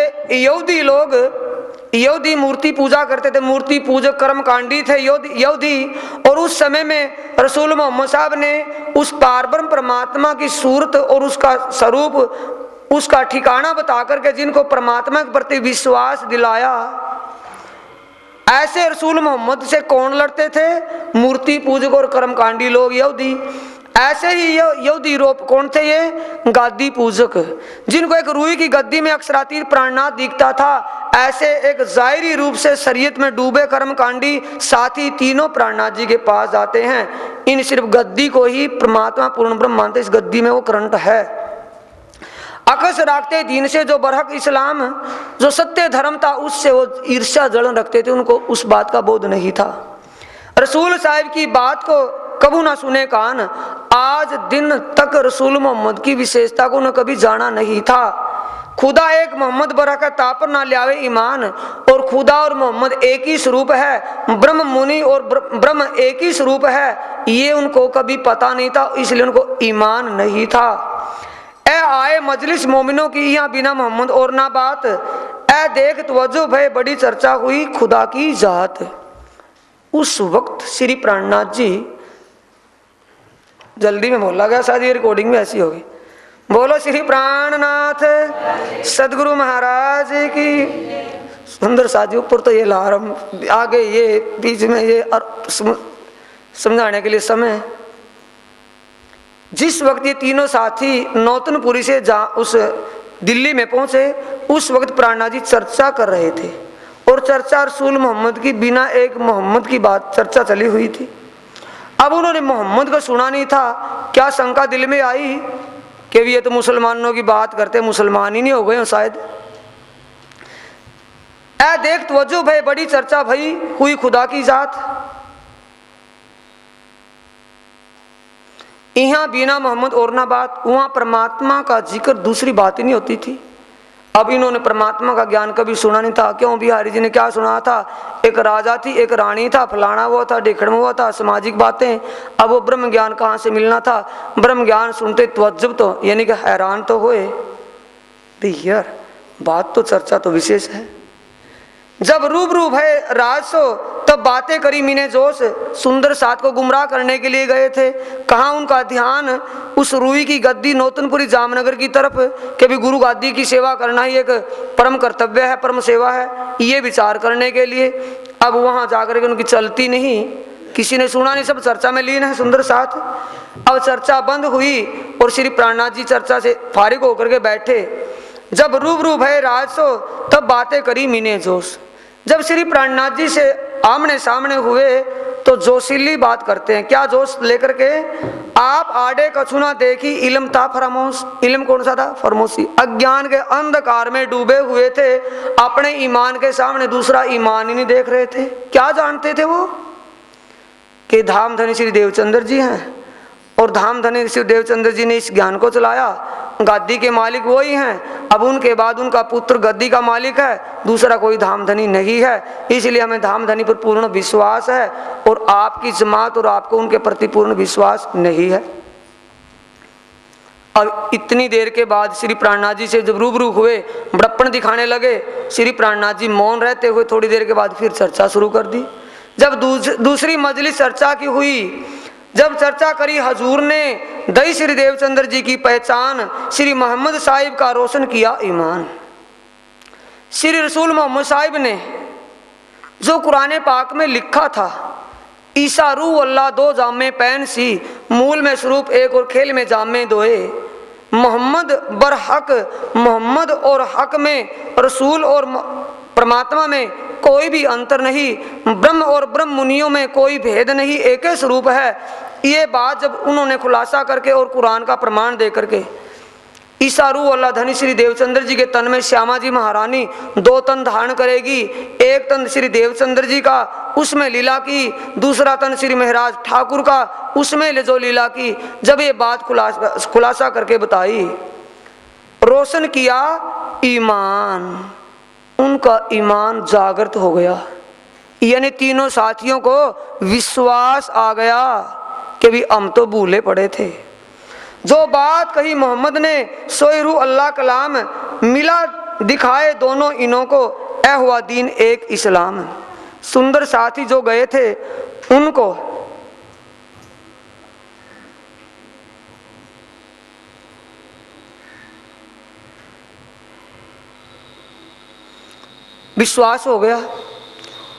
यहूदी मूर्ति पूजा करते थे, मूर्ति पूजक कर्मकांडी थे यहूदी, और उस समय में रसूल मोहम्मद साहब ने उस पारब्रह्म परमात्मा की सूरत और उसका स्वरूप, उसका ठिकाना बता करके जिनको परमात्मा के प्रति विश्वास दिलाया, ऐसे रसूल मोहम्मद से कौन लड़ते थे? मूर्ति पूजक और कर्मकांडी लोग यहूदी। ऐसे ही यहूदी रूप कौन थे? ये गादी पूजक, जिनको एक रूई की गद्दी में अक्षरातीत प्राणनाथ दिखता था, ऐसे एक जाहिरी रूप से शरीयत में डूबे कर्मकांडी साथी तीनों प्राणनाथ जी के पास जाते हैं। इन सिर्फ गद्दी को ही परमात्मा पूर्ण ब्रह्म मानते, इस गद्दी में वो करंट है। अकस रखते दीन से जो बरहक इस्लाम, जो सत्य धर्म था उससे वो ईर्ष्या जलन रखते थे, उनको उस बात का बोध नहीं था। रसूल साहिब की बात को कबू ना सुने कान, आज दिन तक रसूल मोहम्मद की विशेषता को न कभी जाना नहीं था। खुदा एक मोहम्मद बरकत तापर ना ल्यावे ईमान, और खुदा और मोहम्मद एक ही स्वरूप है, ब्रह्म मुनि और ब्रह्म एक ही स्वरूप है, ये उनको कभी पता नहीं था, इसलिए उनको ईमान नहीं था। ए आए मजलिस मोमिनों की यहाँ बिना मोहम्मद और ना बात, ए देख तवज्जो भय बड़ी चर्चा हुई खुदा की जात। उस वक्त श्री प्राणनाथ जी, जल्दी में बोला गया शायद ये रिकॉर्डिंग में ऐसी होगी, बोलो श्री प्राणनाथ सदगुरु महाराज की। सुंदर साथी ऊपर तो ये लारम, आगे ये बीच में ये समझाने के लिए समय। जिस वक्त ये तीनों साथी नौतनपुरी से उस दिल्ली में पहुंचे, उस वक्त प्राणनाथ जी चर्चा कर रहे थे और चर्चा रसूल मोहम्मद की बिना एक मोहम्मद की बात चर्चा चली हुई थी। अब उन्होंने मोहम्मद को सुना नहीं था, क्या शंका दिल में आई कि ये तो मुसलमानों की बात करते, मुसलमान ही नहीं हो गए हो शायद। ऐ देख तवज्जो भाई, बड़ी चर्चा भई हुई खुदा की जात, यहाँ बिना मोहम्मद और ना बात, वहां परमात्मा का जिक्र दूसरी बात ही नहीं होती थी। अब इन्होंने परमात्मा का ज्ञान कभी सुना नहीं था। क्यों? बिहारी जी ने क्या सुना था, एक राजा थी, एक रानी था, फलाना हुआ था, ढेकड़ हुआ था, सामाजिक बातें। अब वो ब्रह्म ज्ञान कहाँ से मिलना था? ब्रह्म ज्ञान सुनते तवज्जुब तो यानी कि हैरान तो हुए, यार बात तो चर्चा तो विशेष है। जब रूबरू भय राज सो तब बातें करी मीने जोश, सुंदर साथ को गुमराह करने के लिए गए थे। कहाँ उनका ध्यान उस रूई की गद्दी नौतनपुरी जामनगर की तरफ कि भी गुरु गादी की सेवा करना ही एक परम कर्तव्य है, परम सेवा है, ये विचार करने के लिए। अब वहां जाकर के उनकी चलती नहीं, किसी ने सुना नहीं, सब चर्चा में लीन है सुंदर साथ। अब चर्चा बंद हुई और श्री प्राणनाथ जी चर्चा से फारिग होकर के बैठे। जब रूबरू भय राज सो तब बातें करी मीने जोश। जब श्री प्राणनाथ जी से आमने सामने हुए तो जोशीली बात करते हैं। क्या जोश लेकर के? आप आड़े कछुना देखी इल्म था फरामोश। इल्म कौन सा था? फरमोशी। अज्ञान के अंधकार में डूबे हुए थे, अपने ईमान के सामने दूसरा ईमान ही नहीं देख रहे थे। क्या जानते थे वो कि धाम धनी श्री देवचंद्र जी हैं और धाम धनी श्री देवचंद्र जी ने इस ज्ञान को चलाया, गद्दी के मालिक वही हैं। अब उनके बाद उनका पुत्र गद्दी का मालिक है, दूसरा कोई धामधनी नहीं है। इसलिए हमें धामधनी पर पूर्ण विश्वास है और आपकी जमात और आपको उनके प्रति पूर्ण विश्वास नहीं है। अब इतनी देर के बाद श्री प्राणनाथ जी से जब रूबरू हुए, बड़प्पन दिखाने लगे, श्री प्राणनाथ जी मौन रहते हुए थोड़ी देर के बाद फिर चर्चा शुरू कर दी। जब दूसरी मजलिस चर्चा की हुई, जब चर्चा करी हजूर ने दई श्री देवचंद्र जी की पहचान, श्री मोहम्मद साहिब का रोशन किया ईमान। श्री रसूल मोहम्मद साहिब ने जो कुरान पाक में लिखा था, ईसा रू अल्लाह दो जामे पैन सी, मूल में स्वरूप एक और खेल में जामे दोए। मोहम्मद बर हक, मोहम्मद और हक में, रसूल और परमात्मा में कोई भी अंतर नहीं, ब्रह्म और ब्रह्म मुनियों में कोई भेद नहीं, एक ही स्वरूप है। ये बात जब उन्होंने खुलासा करके और कुरान का प्रमाण दे करके, ईसा रूह अल्लाह धनी श्री देवचंद्र जी के तन में श्यामा जी महारानी दो तन धारण करेगी, एक तन श्री देवचंद्र जी का उसमें लीला की, दूसरा तन श्री महाराज ठाकुर का उसमें ले जो लीला की। जब ये बात खुलासा करके बताई, रोशन किया ईमान, उनका ईमान जागृत हो गया। यानी तीनों साथियों को विश्वास आ गया कि भी हम तो भूले पड़े थे। जो बात कही मोहम्मद ने, सोई रूह अल्लाह कलाम, मिला दिखाए दोनों इनों को, ऐ हुआ दीन एक इस्लाम। सुंदर साथी जो गए थे उनको विश्वास हो गया।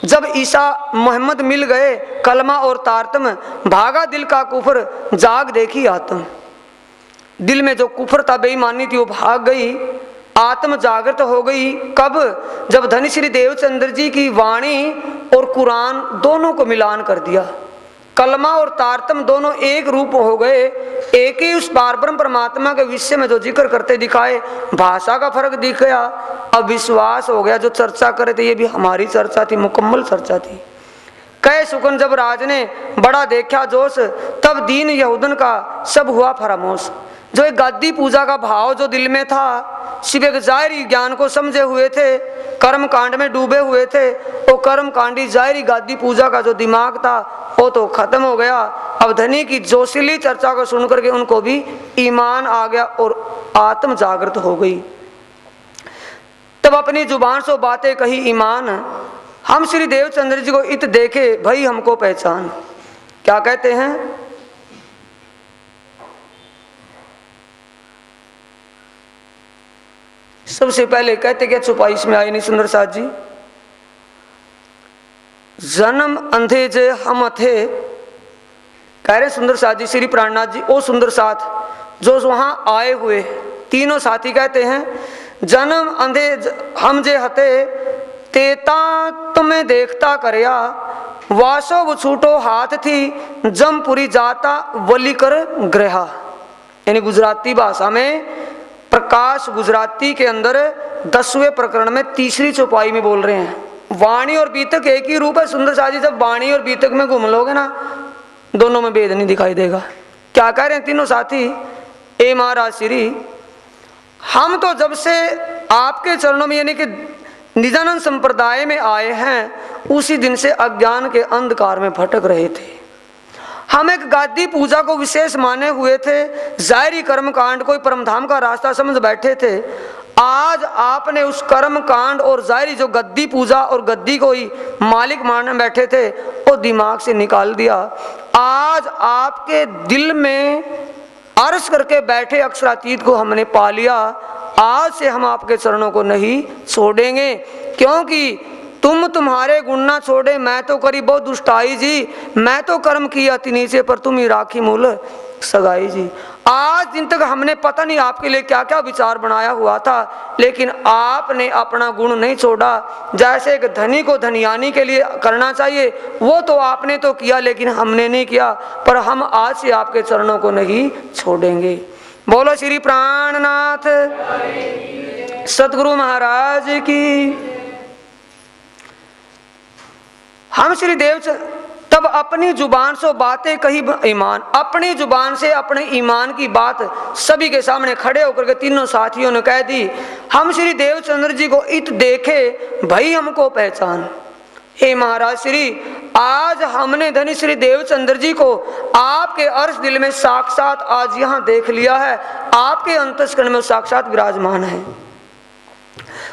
जब ईसा मोहम्मद मिल गए, कलमा और तारतम, भागा दिल का कुफर, जाग देखी आत्म। दिल में जो कुफर था, बेईमानी थी, वो भाग गई, आत्म जागृत हो गई। कब? जब धनी श्री देवचंद्र जी की वाणी और कुरान दोनों को मिलान कर दिया। कलमा और तारतम दोनों एक रूप हो गए, एक ही उस पारब्रह्म परमात्मा के विषय में जो जिक्र करते दिखाए। भाषा का फर्क दिख गया, अब विश्वास हो गया। जो चर्चा करे थे ये भी हमारी चर्चा थी, मुकम्मल चर्चा थी। कहे सुकन जब राज ने बड़ा देखा जोश, तब दीन यहूदन का सब हुआ फरामोश। जो एक गादी पूजा का भाव जो दिल में था, शिव एक जाहिरी ज्ञान को समझे हुए थे, कर्म कांड में डूबे हुए थे, वो कर्म कांडी जाहिरी गादी पूजा का जो दिमाग था वो तो खत्म हो गया। अब धनी की जोशीली चर्चा को सुनकर के उनको भी ईमान आ गया और आत्म जागृत हो गई। तब अपनी जुबान से बातें कही ईमान, हम श्री देवचंद्र जी को इत देखे भाई हमको पहचान। क्या कहते हैं? सबसे पहले कहते क्या छुपाई इसमें आई नहीं सुंदर साथ जी। जन्म अंधे जे हम थे, कह रहे सुंदर साथ जी, श्री प्राणनाथ जी ओ सुंदर साथ जो वहां आए हुए तीनों साथी कहते हैं जन्म अंधे हम जे हते तेता तुम्हें देखता करया, वासो वो छूटो हाथ थी जमपुरी जाता वली कर ग्रहा। यानी गुजराती भाषा में प्रकाश गुजराती के अंदर 10वें प्रकरण में 3री चौपाई में बोल रहे हैं, वाणी और बीतक एक ही रूप है। सुंदर साजी जब वाणी और बीतक में घूम लोगे ना, दोनों में भेद नहीं दिखाई देगा। क्या कह रहे हैं तीनों साथी? ए महाराज श्री, हम तो जब से आपके चरणों में यानी कि निजानंद संप्रदाय में आए हैं, उसी दिन से अज्ञान के अंधकार में भटक रहे थे। हम एक गादी पूजा को विशेष माने हुए थे, जाहिरी कर्म कांड कोई परमधाम का रास्ता समझ बैठे थे। आज आपने उस कर्म कांड और जाहिरी जो गद्दी पूजा और गद्दी को ही मालिक मानने बैठे थे, वो दिमाग से निकाल दिया। आज आपके दिल में अर्ज करके बैठे अक्षरातीत को हमने पा लिया। आज से हम आपके चरणों को नहीं छोड़ेंगे, क्योंकि तुम तुम्हारे गुण ना छोड़े, मैं तो करी बहुत दुष्टाई जी, मैं तो कर्म किया अति नीचे पर तुम ही राखी मूल सगाई जी। आज दिन तक हमने पता नहीं आपके लिए क्या क्या विचार बनाया हुआ था, लेकिन आपने अपना गुण नहीं छोड़ा। जैसे एक धनी को धनियानी के लिए करना चाहिए, वो तो आपने तो किया, लेकिन हमने नहीं किया। पर हम आज से आपके चरणों को नहीं छोड़ेंगे। बोलो श्री प्राणनाथ सतगुरु महाराज की। हम श्री देव तब अपनी जुबान से बातें कही ईमान, अपनी जुबान से अपने ईमान की बात सभी के सामने खड़े होकर के तीनों साथियों ने कह दी। हम श्री देवचंद्र जी को इत देखे भई हमको पहचान। हे महाराज श्री, आज हमने धनी श्री देवचंद्र जी को आपके अर्श दिल में साक्षात आज यहाँ देख लिया है, आपके अंतस्करण में साक्षात विराजमान है।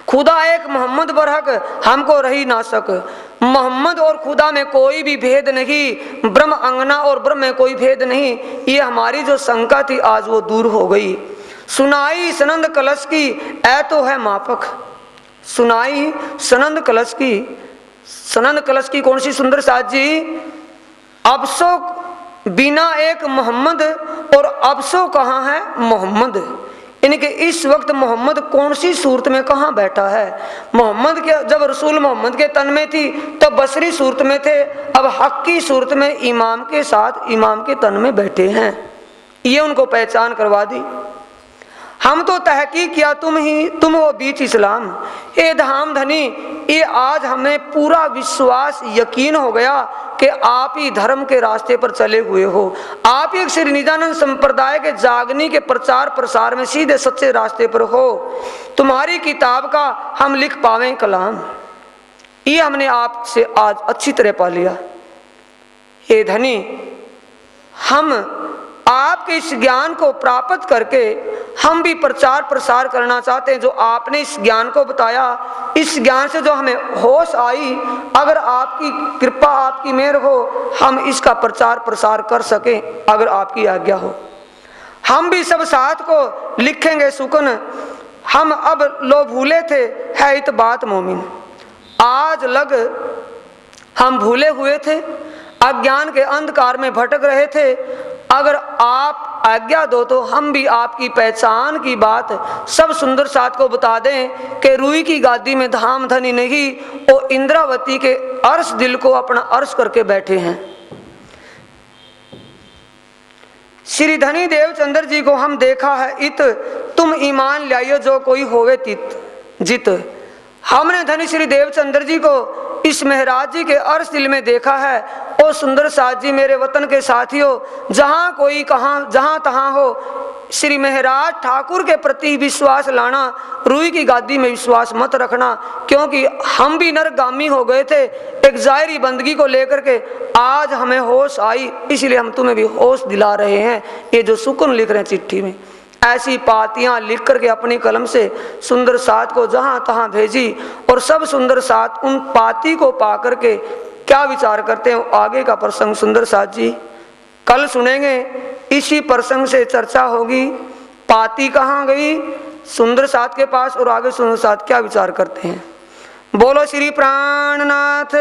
खुदा एक मोहम्मद बरहक हमको रही ना सक। मोहम्मद और खुदा में कोई भी भेद नहीं, ब्रह्म अंगना और ब्रह्म में कोई भेद नहीं। ये हमारी जो शंका थी आज वो दूर हो गई। सुनाई सनंद कलश की ऐ तो है मापक। सुनाई सनंद कलश की, सनंद कलश की कौन सी सुंदर साज जी? अबसो बिना एक मोहम्मद और अबसो कहाँ है मोहम्मद। इनके इस वक्त मोहम्मद कौन सी सूरत में कहाँ बैठा है? मोहम्मद के जब रसूल मोहम्मद के तन में थी तब बसरी सूरत में थे, अब हक की सूरत में इमाम के साथ इमाम के तन में बैठे हैं। ये उनको पहचान करवा दी। हम तो तहकीक किया तुम हो बीच इस्लाम। ए धाम धनी, ये आज हमें पूरा विश्वास यकीन हो गया कि आप ही धर्म के रास्ते पर चले हुए हो। आप ही श्री निजानंद संप्रदाय के जागनी के प्रचार प्रसार में सीधे सच्चे रास्ते पर हो। तुम्हारी किताब का हम लिख पावें कलाम, ये हमने आपसे आज अच्छी तरह पा लिया। हे धनी, हम आपके इस ज्ञान को प्राप्त करके हम भी प्रचार प्रसार करना चाहते हैं। जो आपने इस ज्ञान को बताया, इस ज्ञान से जो हमें होश आई, अगर आपकी कृपा आपकी मेहर हो, हम इसका प्रचार प्रसार कर सकें, अगर आपकी आज्ञा हो। हम भी सब साथ को लिखेंगे सुकन, हम अब लो भूले थे है इत बात मोमिन। आज लग हम भूले हुए थे, अज्ञान के अंधकार में भटक रहे थे। अगर आप आज्ञा दो तो हम भी आपकी पहचान की बात सब सुंदर साथ को बता दें कि रूई की गादी में धाम धनी नहीं, वो इंद्रावती के अर्श दिल को अपना अर्श करके बैठे हैं। श्री धनी देवचंद्र जी को हम देखा है इत, तुम ईमान लाइयो जो कोई होवे तित जित। हमने धनी श्री देवचंद्र जी को इस महराज जी के अर्श दिल में देखा है। ओ सुंदर साथ जी, मेरे वतन के साथियों, जहाँ कोई कहाँ जहाँ तहाँ हो, श्री महराज ठाकुर के प्रति विश्वास लाना, रूई की गादी में विश्वास मत रखना, क्योंकि हम भी नरगामी हो गए थे एक जाहिरी बंदगी को लेकर के। आज हमें होश आई, इसलिए हम तुम्हें भी होश दिला रहे हैं। ये जो सुकून लिख रहे हैं चिट्ठी में, ऐसी पातियां लिख करके अपनी कलम से सुंदर साथ को जहां तहां भेजी, और सब सुंदर साथ उन पाती को पा करके क्या विचार करते हैं, आगे का प्रसंग सुंदर साथ जी कल सुनेंगे। इसी प्रसंग से चर्चा होगी, पाती कहाँ गई सुंदर साथ के पास, और आगे सुंदर साथ क्या विचार करते हैं। बोलो श्री प्राणनाथ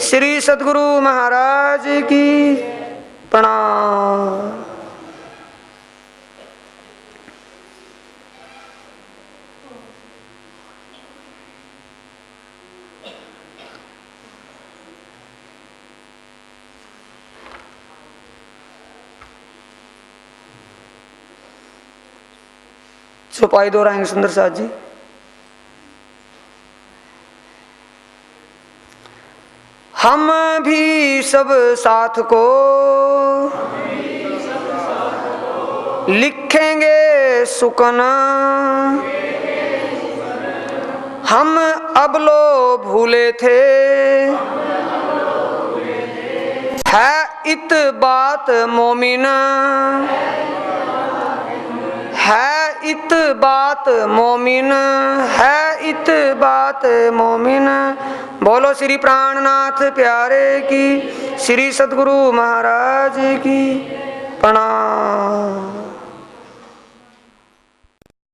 श्री सद्गुरु महाराज की प्रणाम। चौपाई दोहराएंगे सुंदर साथ जी। हम भी सब साथ को लिखेंगे सुकन, हम अब लो भूले थे, है इत बात मोमिन, है इत बात मोमिन, है इत बात मोमिन। बोलो श्री प्राणनाथ प्यारे की, श्री सद्गुरु महाराज की प्रणाम।